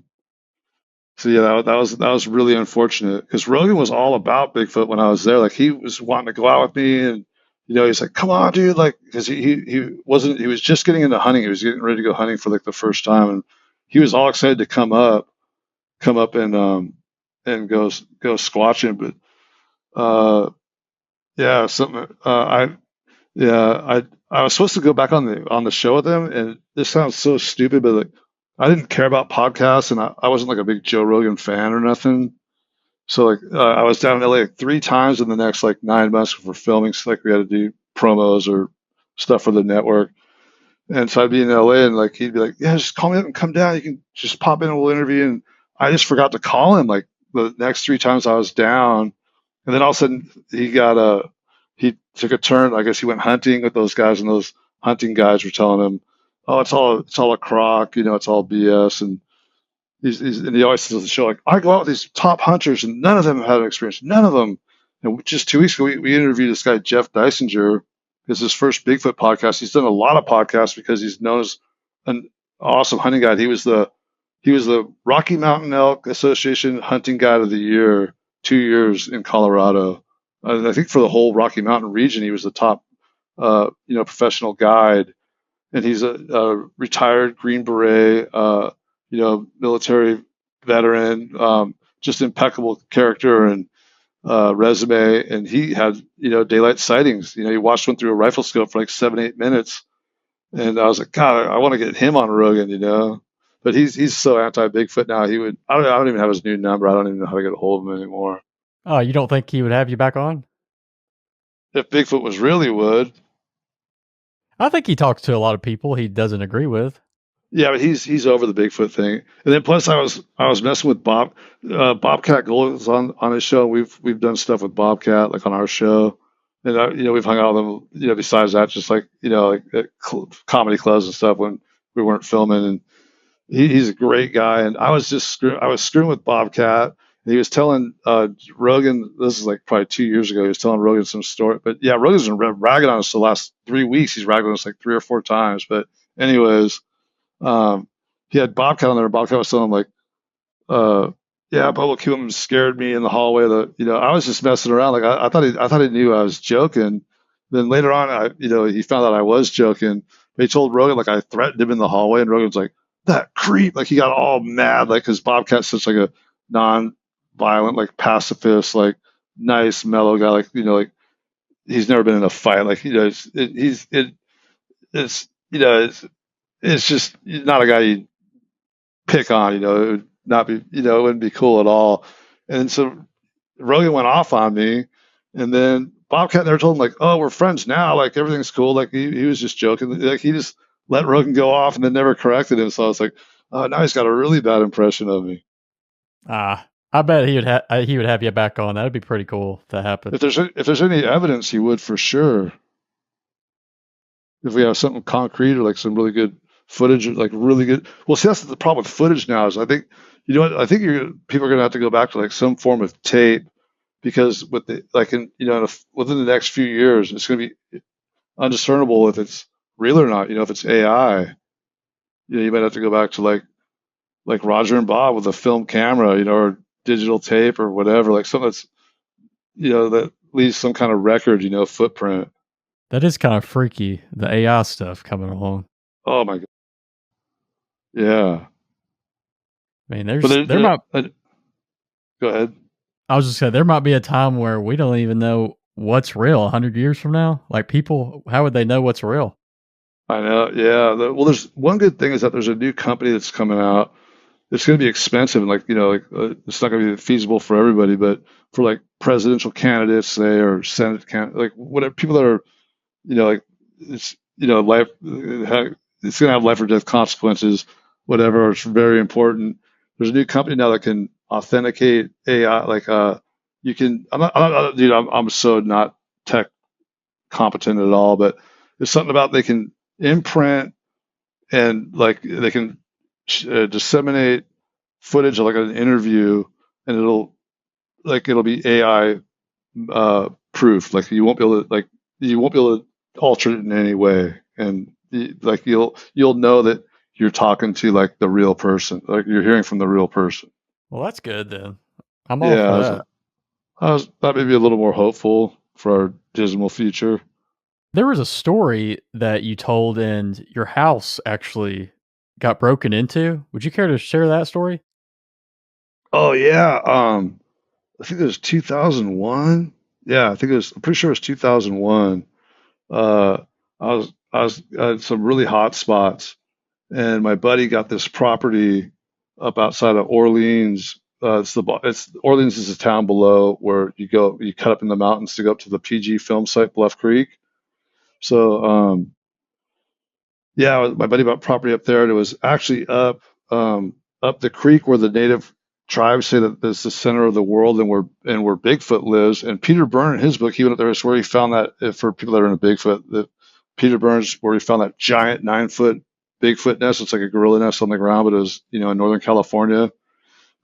yeah, that was really unfortunate, because Rogan was all about Bigfoot when I was there. Like, he was wanting to go out with me, and he's like, "Come on, dude!" Like, because he was just getting into hunting. He was getting ready to go hunting for like the first time, and he was all excited to come up and go squatching. But yeah, I was supposed to go back on the show with him, and this sounds so stupid, but like, I didn't care about podcasts, and I wasn't like a big Joe Rogan fan or nothing. So like, I was down in LA like 3 times in the next like 9 months for filming. So like, we had to do promos or stuff for the network. And so I'd be in LA, and like, he'd be like, "Yeah, just call me up and come down. You can just pop in and we'll interview." And I just forgot to call him like the next 3 times I was down. And then all of a sudden he took a turn. I guess he went hunting with those guys, and those hunting guys were telling him, "Oh, it's all a crock, it's all BS." And and he always says on the show, like, "I go out with these top hunters, and none of them have had an experience. None of them." And just 2 weeks ago, we interviewed this guy, Jeff Dysinger. It's his first Bigfoot podcast. He's done a lot of podcasts because he's known as an awesome hunting guide. He was the Rocky Mountain Elk Association Hunting Guide of the Year 2 years in Colorado. I think for the whole Rocky Mountain region, he was the top, professional guide. And he's a retired Green Beret, military veteran, just impeccable character and resume. And he had, daylight sightings. He watched one through a rifle scope for like 7-8 minutes. And I was like, God, I want to get him on Rogan, But he's so anti Bigfoot now. I don't even have his new number. I don't even know how to get a hold of him anymore. Oh, you don't think he would have you back on? If Bigfoot was real, he would. I think he talks to a lot of people he doesn't agree with. Yeah, but he's over the Bigfoot thing. And then plus I was messing with Bobcat Gold on his show. We've done stuff with Bobcat, like on our show. And we've hung out with him. Besides that, just like like at comedy clubs and stuff when we weren't filming. And he's a great guy. And I was screwing with Bobcat. And he was telling Rogan. This is like probably 2 years ago. He was telling Rogan some story. But yeah, Rogan's been ragging on us the last 3 weeks. He's ragged on us like 3 or 4 times. But anyways, um, he had Bobcat on there. Bobcat was telling him like, uh, yeah, Bobo Fay scared me in the hallway. I was just messing around. Like I thought he knew I was joking. Then later on, he found out I was joking. But he told Rogan like I threatened him in the hallway, and Rogan's like, that creep. Like he got all mad, like because Bobcat's such like a non-violent, like pacifist, like nice, mellow guy. Like like he's never been in a fight. Like it's just not a guy you pick on. It would not be, it wouldn't be cool at all. And so Rogan went off on me, and then Bobcat never told him like, oh, we're friends now. Like everything's cool. Like he was just joking. Like he just let Rogan go off and then never corrected him. So I was like, oh, now he's got a really bad impression of me. I bet he would have you back on. That'd be pretty cool if that happened. If there's any evidence, he would for sure. If we have something concrete or like some really good footage, like really good. Well, see, that's the problem with footage now. Is I think I think people are going to have to go back to like some form of tape because with the like within the next few years, it's going to be undiscernible if it's real or not. If it's AI, you might have to go back to like Roger and Bob with a film camera, or digital tape or whatever, like something that's that leaves some kind of record, footprint. That is kind of freaky, the AI stuff coming along. Oh my god. Yeah. I mean, there might. Go ahead. I was just saying there might be a time where we don't even know what's real 100 years from now. Like people, how would they know what's real? I know. Yeah. Well, there's one good thing is that there's a new company that's coming out. It's going to be expensive and it's not going to be feasible for everybody, but for like presidential candidates, say, or Senate candidates, like whatever people that are, like it's life. It's going to have life or death consequences. Whatever. It's very important. There's a new company now that can authenticate AI. Like you can. Dude. I'm so not tech competent at all, but there's something about they can imprint and like they can disseminate footage of like an interview, and it'll be AI proof. Like you won't be able to alter it in any way, and you'll know that you're talking to like the real person, like you're hearing from the real person. Well, that's good then. I'm all for that. That may be a little more hopeful for our dismal future. There was a story that you told, and your house actually got broken into. Would you care to share that story? Oh yeah. I think it was 2001. Yeah, I'm pretty sure it was 2001. I was at some really hot spots, and my buddy got this property up outside of Orleans. Orleans is a town below where you cut up in the mountains to go up to the PG film site, Bluff Creek. So, yeah, my buddy bought property up there, and it was actually up the creek where the native tribes say that this is the center of the world and where Bigfoot lives. And Peter Byrne, in his book, he went up there. It's where he found that, for people that are into Bigfoot, that Peter Burns, where he found that giant 9-foot Bigfoot nest. It's like a gorilla nest on the ground, but it was, in Northern California.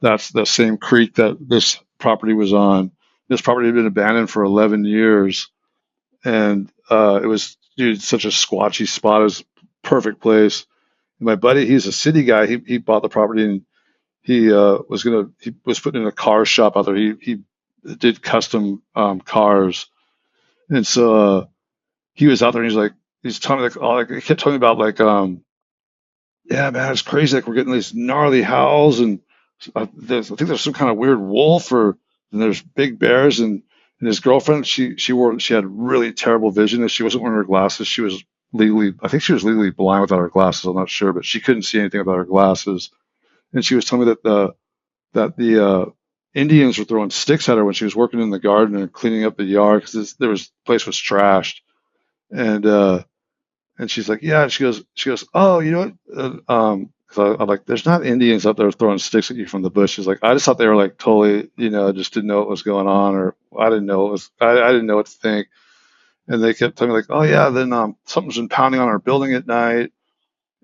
That's the same creek that this property was on. This property had been abandoned for 11 years, and it was such a squatchy spot. It was a perfect place. And my buddy, he's a city guy. He bought the property, and he was putting in a car shop out there. He did custom cars, and so he was out there. And he's telling me he kept telling me about yeah, man, it's crazy. Like we're getting these gnarly howls, and I think there's some kind of weird wolf, and there's big bears, and his girlfriend, she had really terrible vision, and she wasn't wearing her glasses. I think she was legally blind without her glasses. I'm not sure, but she couldn't see anything without her glasses. And she was telling me that the Indians were throwing sticks at her when she was working in the garden and cleaning up the yard because the place was trashed. And she's like, yeah. She goes, oh, you know what? Because I'm like, there's not Indians up there throwing sticks at you from the bush. She's like, I just thought they were like totally, just didn't know what was going on, or I didn't know I didn't know what to think. And they kept telling me like, oh yeah, then something's been pounding on our building at night,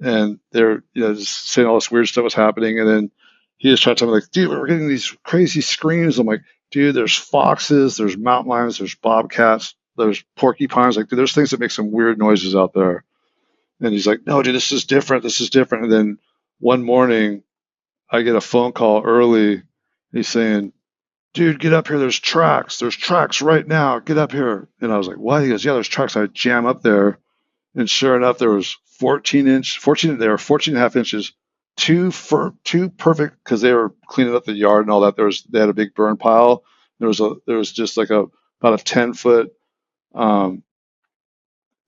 and they're just saying all this weird stuff was happening. And then he just tried to tell me like, dude, we're getting these crazy screams. I'm like, dude, there's foxes, there's mountain lions, there's bobcats, there's porcupines. Like, dude, there's things that make some weird noises out there. And he's like, no, dude, this is different. This is different. And then one morning, I get a phone call early. He's saying, dude, get up here. There's tracks. There's tracks right now. Get up here. And I was like, what? He goes, yeah, there's tracks. I jam up there. And sure enough, there was 14 and a half inches, two perfect, because they were cleaning up the yard and all that. They had a big burn pile. There was just like about a 10-foot,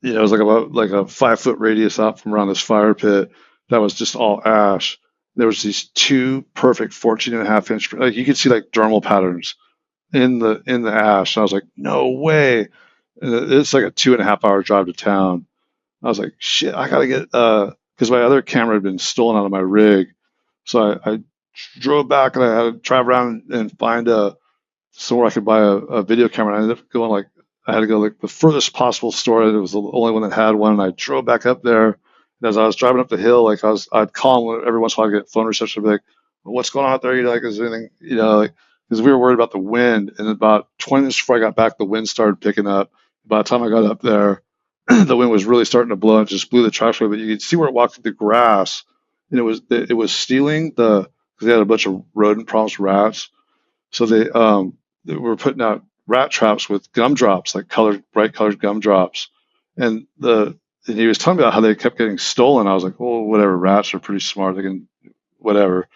it was like a 5-foot radius out from around this fire pit that was just all ash. There was these two perfect 14 and a half inch, like you could see like dermal patterns in the ash. And I was like, no way. And it's like a 2.5 hour drive to town. I was like, shit, I gotta get because my other camera had been stolen out of my rig. So I drove back and I had to drive around and find somewhere I could buy a video camera. And I ended up going like, I had to go like the furthest possible store. It was the only one that had one. And I drove back up there. And as I was driving up the hill, like I'd call him every once in a while to get phone reception. I'd be like, well, what's going on out there? Like, is there anything, like, because we were worried about the wind. And about 20 minutes before I got back, the wind started picking up. By the time I got up there, the wind was really starting to blow and just blew the tracks away. But you could see where it walked through the grass. And it was stealing because they had a bunch of rodent problems, rats. So they were putting out rat traps with gumdrops, like bright colored gumdrops. And he was telling me about how they kept getting stolen. I was like, well, whatever. Rats are pretty smart. They can, whatever.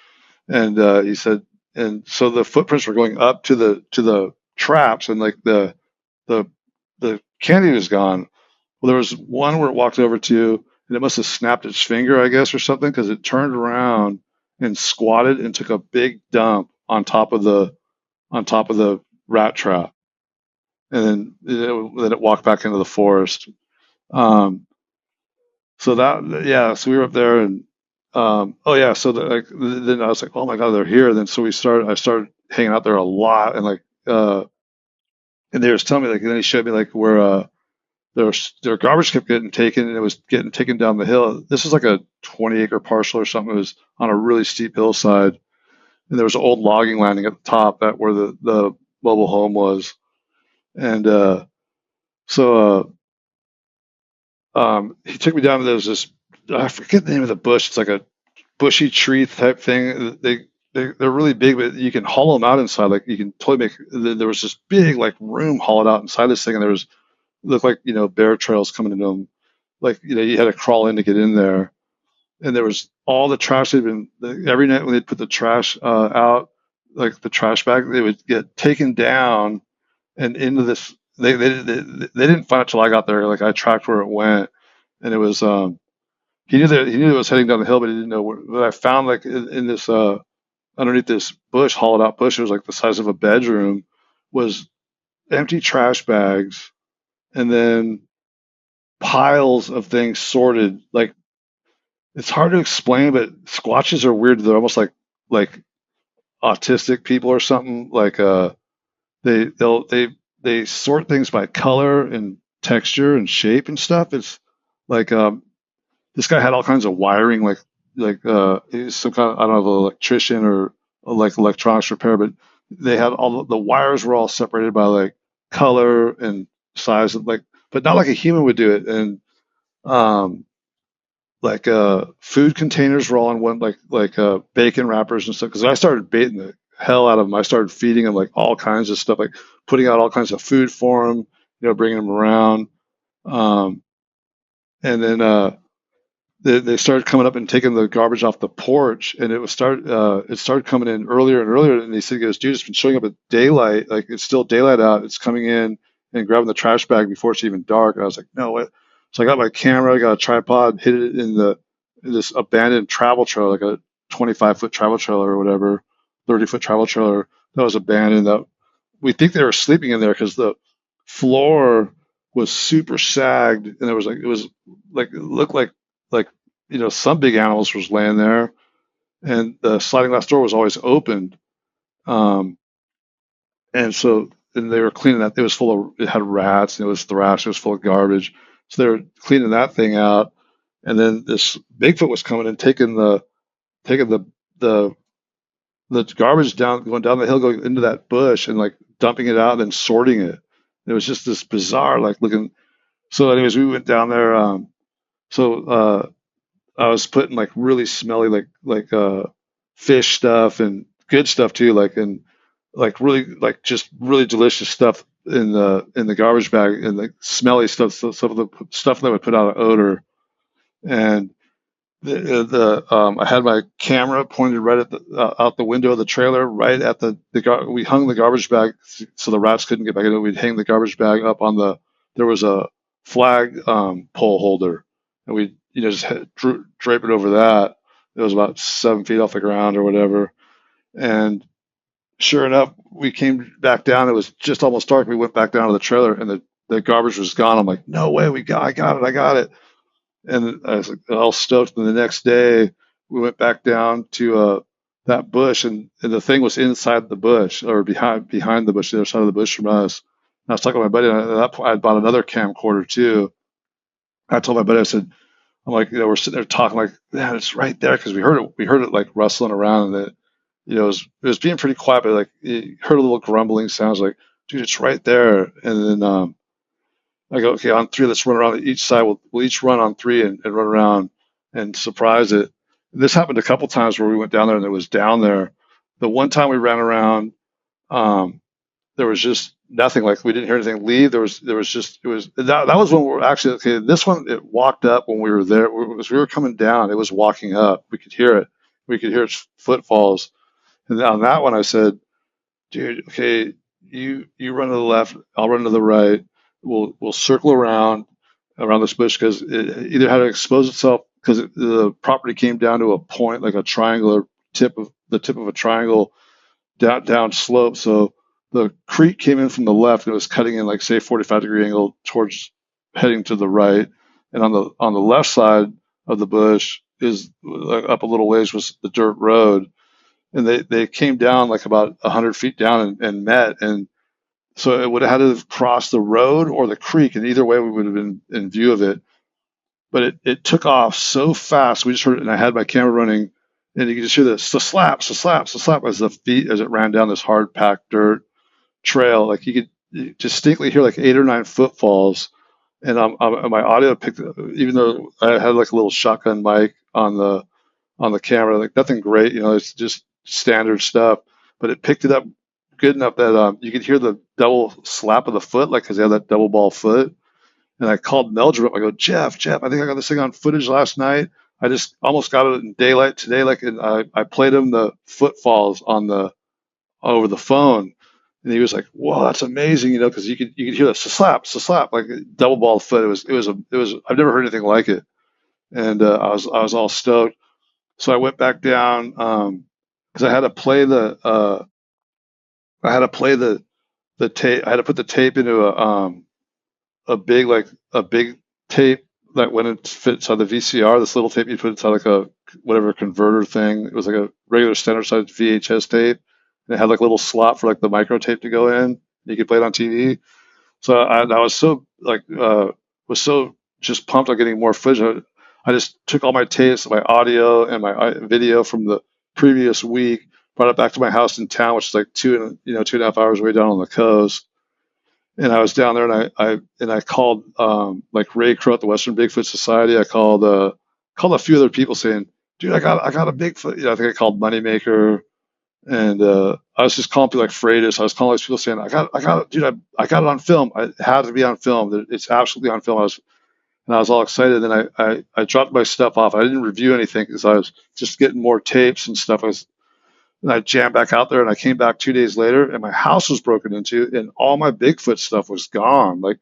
And he said, and so the footprints were going up to the traps, and like the candy was gone. Well, there was one where it walked over to, and it must have snapped its finger, I guess, or something, because it turned around and squatted and took a big dump on top of the rat trap, and then it walked back into the forest. So we were up there, and then I was like, oh my god, they're here. And then I started hanging out there a lot, and like and they was telling me like, and then he showed me like where their garbage kept getting taken, and it was getting taken down the hill. This was like a 20-acre parcel or something. It was on a really steep hillside, and there was an old logging landing at the top where the mobile home was. And he took me down to this, I forget the name of the bush. It's like a bushy tree type thing. They're really big, but you can hollow them out inside. Like you can totally there was this big like room hollowed out inside this thing, and there was looked like bear trails coming into them. Like you had to crawl in to get in there, and there was all the trash. Every night when they'd put the trash out, like the trash bag, they would get taken down and into this. They didn't find it till I got there. Like I tracked where it went, and it was he knew it was heading down the hill, but he didn't know where. But I found like in this underneath this bush, hollowed out bush, it was like the size of a bedroom, was empty trash bags, and then piles of things sorted. Like it's hard to explain, but Squatches are weird. They're almost like autistic people or something. Like they sort things by color and texture and shape and stuff. It's like this guy had all kinds of wiring, like he's some kind of, I don't know, electrician or like electronics repair, but they had all the wires were all separated by like color and size, like, but not like a human would do it. And like food containers were all in one, like bacon wrappers and stuff. Because I started baiting the hell out of them. I started feeding them like all kinds of stuff, like putting out all kinds of food for them, bringing them around. And then they started coming up and taking the garbage off the porch, and it started coming in earlier and earlier. And they said, "Dude, it's been showing up at daylight. Like it's still daylight out. It's coming in and grabbing the trash bag before it's even dark." And I was like, "No, what?" So I got my camera, I got a tripod, hid it in this abandoned travel trailer, like a 25-foot travel trailer or whatever, 30-foot travel trailer that was abandoned. That we think they were sleeping in there because the floor was super sagged, and it looked like some big animals was laying there, and the sliding glass door was always opened. And so and they were cleaning that. It had rats, and it was thrashed. It was full of garbage. So they were cleaning that thing out, and then this Bigfoot was coming and taking the the garbage down, going down the hill, going into that bush, and like dumping it out and then sorting it. It was just this bizarre, like looking. So, anyways, we went down there. So I was putting like really smelly, fish stuff and good stuff too, and like really, like just really delicious stuff in the garbage bag, and like smelly stuff, so some of the stuff that would put out an odor. And I had my camera pointed right at the out the window of the trailer, right at we hung the garbage bag so the rats couldn't get back in it. We'd hang the garbage bag up on there was a flag pole holder, and we just drape it over that. It was about 7 feet off the ground or whatever. And sure enough, we came back down. It was just almost dark. We went back down to the trailer, and the garbage was gone. I'm like, no way, I got it. And I was like all stoked. And the next day, we went back down to that bush, and the thing was inside the bush or behind the bush, the other side of the bush from us. And I was talking to my buddy, and at that point, I had bought another camcorder too. I told my buddy, I said, I'm like, we're sitting there talking, like, man, it's right there, because we heard it like rustling around, and it was being pretty quiet, but like you heard a little grumbling sounds, like, dude, it's right there. And then I go, okay, on three, let's run around each side. We'll each run on three and run around and surprise it. This happened a couple times where we went down there and it was down there. The one time we ran around, there was just nothing. Like, we didn't hear anything leave. That was when we were actually, okay, this one, it walked up when we were there. We were coming down, it was walking up. We could hear it. We could hear its footfalls. And on that one, I said, dude, okay, you run to the left, I'll run to the right. We'll circle around this bush, because it either had to expose itself, because the property came down to a point, like a triangular tip of a triangle down slope. So the creek came in from the left, and it was cutting in, like, say, 45-degree angle towards heading to the right. And on the left side of the bush is up a little ways was the dirt road. And they came down like about 100 feet down and met. And so it would have had to cross the road or the creek, and either way we would have been in view of it. But it took off so fast. We just heard it, and I had my camera running, and you could just hear the slap as it ran down this hard packed dirt trail. Like, you could distinctly hear like 8 or 9 footfalls. And my audio picked, even though I had like a little shotgun mic on the camera, like nothing great, it's just standard stuff, but it picked it up good enough that you could hear the double slap of the foot, like, because they have that double ball foot. And I called Meldrum up. I go, Jeff, I think I got this thing on footage last night. I just almost got it in daylight today. Like, and I played him the footfalls over the phone, and he was like, "Whoa, that's amazing!" Because you could hear the slap, like a double ball foot. It was I've never heard anything like it, and I was all stoked. So I went back down because I had to play the tape. I had to put the tape into a big tape that when it fits on the VCR, this little tape you put inside like a whatever converter thing. It was like a regular standard size VHS tape. And it had like a little slot for like the micro tape to go in. You could play it on TV. So I was so just pumped on getting more footage. I just took all my tapes, my audio and my video from the previous week, brought it back to my house in town, which is like 2.5 hours away down on the coast. And I was down there, and I called like Ray Crow at the Western Bigfoot Society. I called a few other people saying, "Dude, I got a Bigfoot." I think I called Moneymaker, and I was just calling people like Freitas. I was calling these people saying, "I got it, dude. I got it on film. It had to be on film. It's absolutely on film." I was all excited. And I dropped my stuff off. I didn't review anything because I was just getting more tapes and stuff. And I jammed back out there, and I came back 2 days later, and my house was broken into, and all my Bigfoot stuff was gone. Like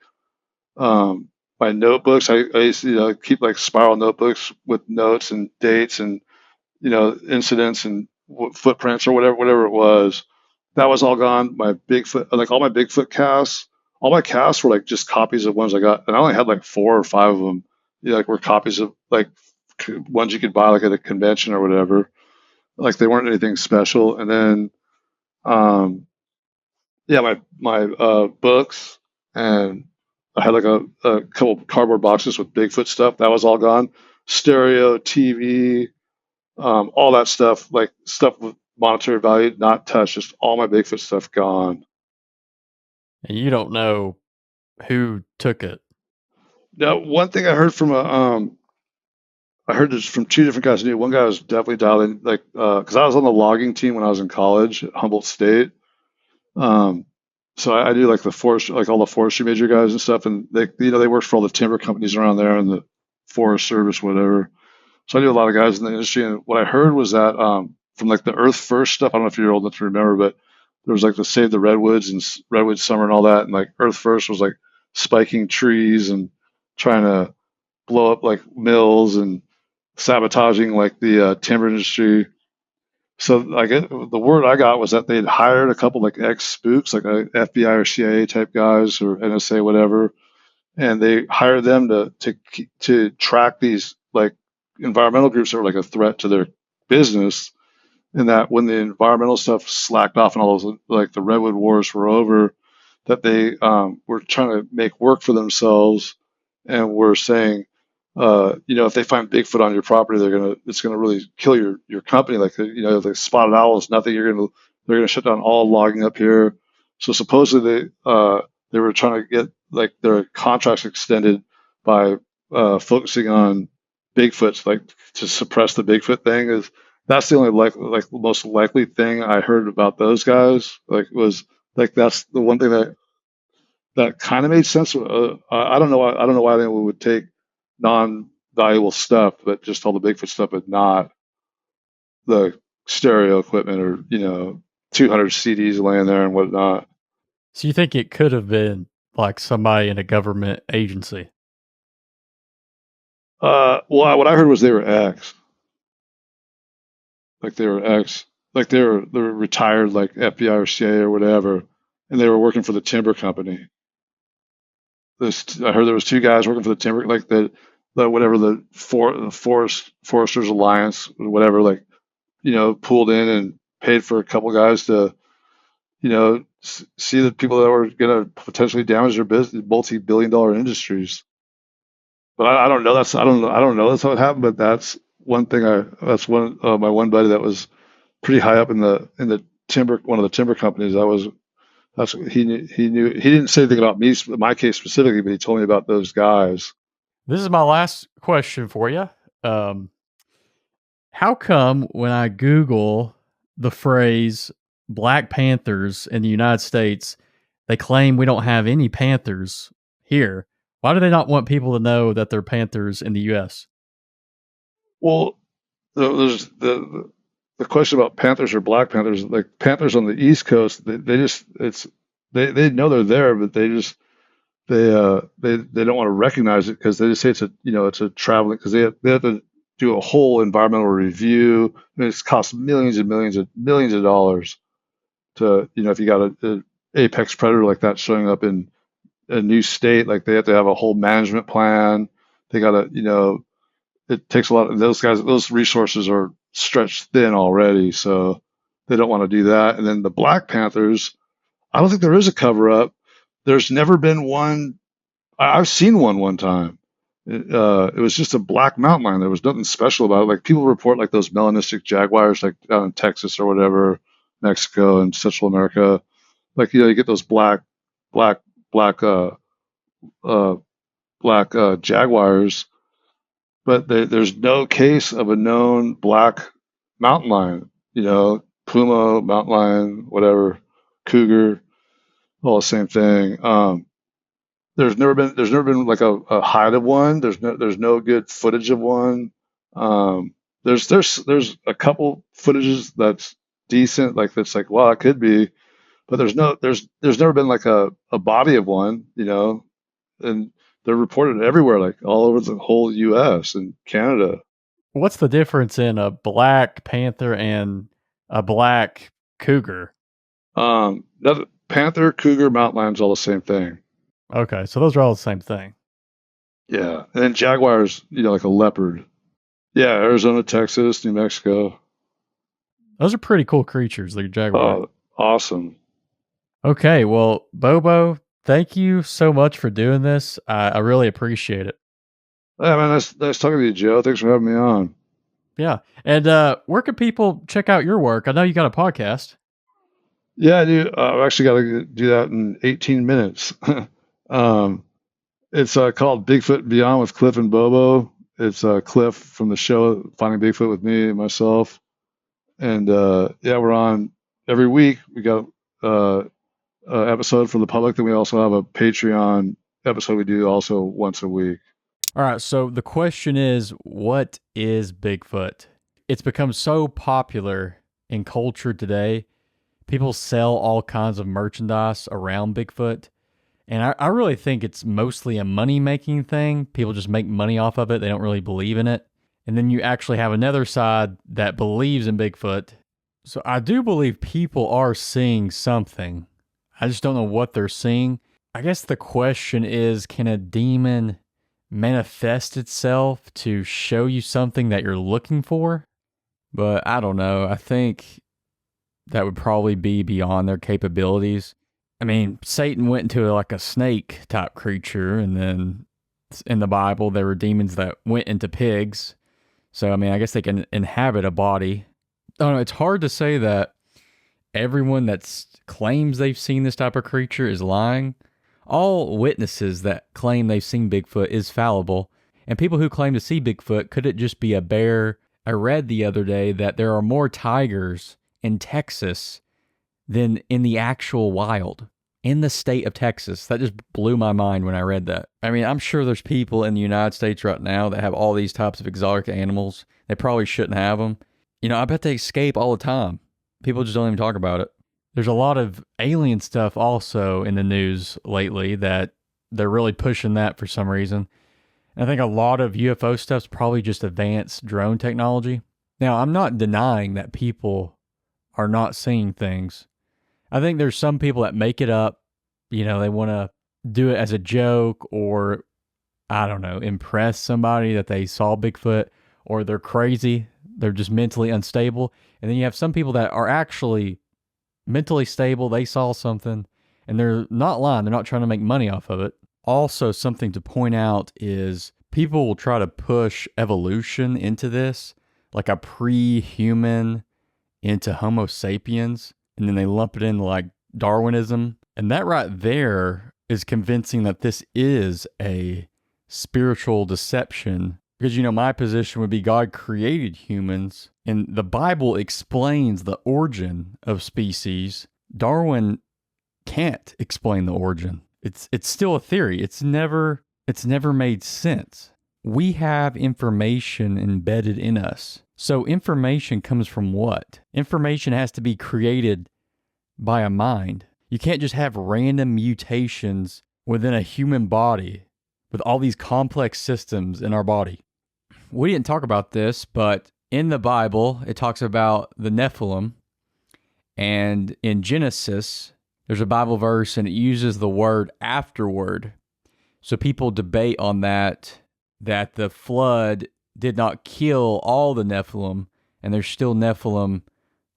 my notebooks, I used to keep like spiral notebooks with notes and dates and incidents and footprints or whatever it was. That was all gone. My Bigfoot, like all my Bigfoot casts, all my casts were like just copies of ones I got, and I only had like 4 or 5 of them. Like were copies of like ones you could buy like at a convention or whatever. Like they weren't anything special. And then Yeah, my books, and I had like a couple cardboard boxes with Bigfoot stuff. That was all gone. Stereo, TV, all that stuff, like stuff with monetary value, not touched. Just all my Bigfoot stuff gone. And you don't know who took it. Now, one thing I heard from I heard this from two different guys I knew. One guy was definitely dialed in, like, because I was on the logging team when I was in college at Humboldt State. Um, so I do like the forest, like all the forestry major guys and stuff, and they worked for all the timber companies around there and the Forest Service, whatever. So I knew a lot of guys in the industry, and what I heard was that from like the Earth First stuff. I don't know if you're old enough to remember, but there was like the Save the Redwoods and Redwood Summer and all that, and like Earth First was like spiking trees and trying to blow up like mills and sabotaging like the timber industry. So like the word I got was that they'd hired a couple like ex spooks, like FBI or CIA type guys or NSA, whatever, and they hired them to track these like environmental groups that were like a threat to their business. And that when the environmental stuff slacked off and all those like the redwood wars were over, that they were trying to make work for themselves and were saying, if they find Bigfoot on your property, it's gonna really kill your company. Like, if they spotted owl is nothing, they're gonna shut down all logging up here. So supposedly they were trying to get like their contracts extended by focusing on Bigfoots, like to suppress the Bigfoot thing. That's the only like most likely thing I heard about those guys. Like was like that's the one thing that kind of made sense. I don't know. I don't know why anyone would take non-valuable stuff, but just all the Bigfoot stuff, but not the stereo equipment or 200 CDs laying there and whatnot. So you think it could have been like somebody in a government agency? Well, what I heard was they were ex, like they were ex, like they were retired, like FBI or CIA or whatever, and they were working for the timber company. I heard there was two guys working for the timber, like the whatever the Foresters Alliance, whatever, like pulled in and paid for a couple guys to see the people that were going to potentially damage their business, multi-billion-dollar industries. But I don't know. I don't know that's how it happened. But that's one thing. That's one my one buddy that was pretty high up in the timber, one of the timber companies. That's he knew he didn't say anything about me, my case specifically, but he told me about those guys. This is my last question for you. How come when I Google the phrase Black Panthers in the United States, they claim we don't have any Panthers here? Why do they not want people to know that they're Panthers in the U.S.? Well, there's the question about Panthers or Black Panthers. Like Panthers on the East Coast, they know they're there, but they don't want to recognize it because they just say it's a traveling, because they have to do a whole environmental review. I mean, it's cost millions and millions of dollars to if you got a apex predator like that showing up in a new state, like they have to have a whole management plan. They got to it takes a lot of those resources are stretched thin already, so they don't want to do that. And then the Black Panthers, I don't think there is a cover up. There's never been one. I've seen one time. It was just a black mountain lion. There was nothing special about it. Like people report like those melanistic jaguars, like down in Texas or whatever, Mexico and Central America. Like you get those black, black, uh, jaguars, but there's no case of a known black mountain lion. Puma, mountain lion, whatever, cougar, all the same thing. There's never been like a hide of one. There's no good footage of one. There's a couple footages that's decent, like that's like, well, it could be, but there's never been like a body of one, and they're reported everywhere, like all over the whole U.S. and Canada. What's the difference in a Black Panther and a black cougar? Panther, cougar, mountain lion's all the same thing. Okay, so those are all the same thing. Yeah, and then jaguars, like a leopard. Yeah, Arizona, Texas, New Mexico. Those are pretty cool creatures, like jaguar. Awesome. Okay, well, Bobo, thank you so much for doing this. I really appreciate it. Yeah, man, nice talking to you, Joe. Thanks for having me on. Yeah. And where can people check out your work? I know you got a podcast. Yeah, I do. I've actually got to do that in 18 minutes. It's called Bigfoot and Beyond with Cliff and Bobo. It's Cliff from the show Finding Bigfoot with me and myself. And yeah, we're on every week. We got an episode for the public. Then we also have a Patreon episode we do also once a week. All right, so the question is, what is Bigfoot? It's become so popular in culture today. People sell all kinds of merchandise around Bigfoot. And I really think it's mostly a money-making thing. People just make money off of it. They don't really believe in it. And then you actually have another side that believes in Bigfoot. So I do believe people are seeing something. I just don't know what they're seeing. I guess the question is, can a demon manifest itself to show you something that you're looking for? But I don't know. I think that would probably be beyond their capabilities. I mean, Satan went into like a snake type creature, and then in the Bible, there were demons that went into pigs. So, I mean, I guess they can inhabit a body. I don't know. It's hard to say that everyone that claims they've seen this type of creature is lying. All witnesses that claim they've seen Bigfoot is fallible. And people who claim to see Bigfoot, could it just be a bear? I read the other day that there are more tigers in Texas than in the actual wild, in the state of Texas. That just blew my mind when I read that. I mean, I'm sure there's people in the United States right now that have all these types of exotic animals. They probably shouldn't have them. You know, I bet they escape all the time. People just don't even talk about it. There's a lot of alien stuff also in the news lately that they're really pushing that for some reason. And I think a lot of UFO stuff's probably just advanced drone technology. Now, I'm not denying that people are not seeing things. I think there's some people that make it up. You know, they want to do it as a joke, or, I don't know, impress somebody that they saw Bigfoot, or they're crazy. They're just mentally unstable. And then you have some people that are actually mentally stable. They saw something and they're not lying. They're not trying to make money off of it. Also, something to point out is people will try to push evolution into this, like a pre-human into Homo sapiens. And then they lump it in like Darwinism. And that right there is convincing that this is a spiritual deception. Because, you know, my position would be God created humans, and the Bible explains the origin of species. Darwin can't explain the origin. It's still a theory. It's never made sense. We have information embedded in us. So information comes from what? Information has to be created by a mind. You can't just have random mutations within a human body with all these complex systems in our body. We didn't talk about this, but in the Bible, it talks about the Nephilim. And in Genesis, there's a Bible verse and it uses the word afterward. So people debate on that the flood did not kill all the Nephilim, and there's still Nephilim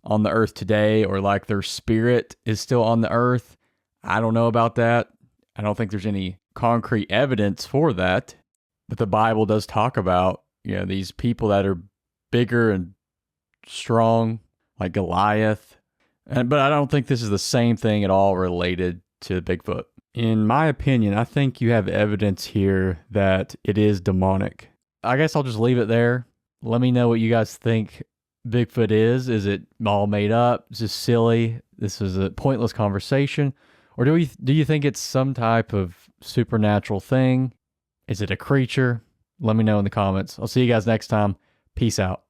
on the earth today, or like their spirit is still on the earth. I don't know about that. I don't think there's any concrete evidence for that. But the Bible does talk about, you know, these people that are bigger and strong, like Goliath. But I don't think this is the same thing at all related to Bigfoot. In my opinion, I think you have evidence here that it is demonic. I guess I'll just leave it there. Let me know what you guys think Bigfoot is. Is it all made up? Is this silly? This is a pointless conversation? Or do you think it's some type of supernatural thing? Is it a creature? Let me know in the comments. I'll see you guys next time. Peace out.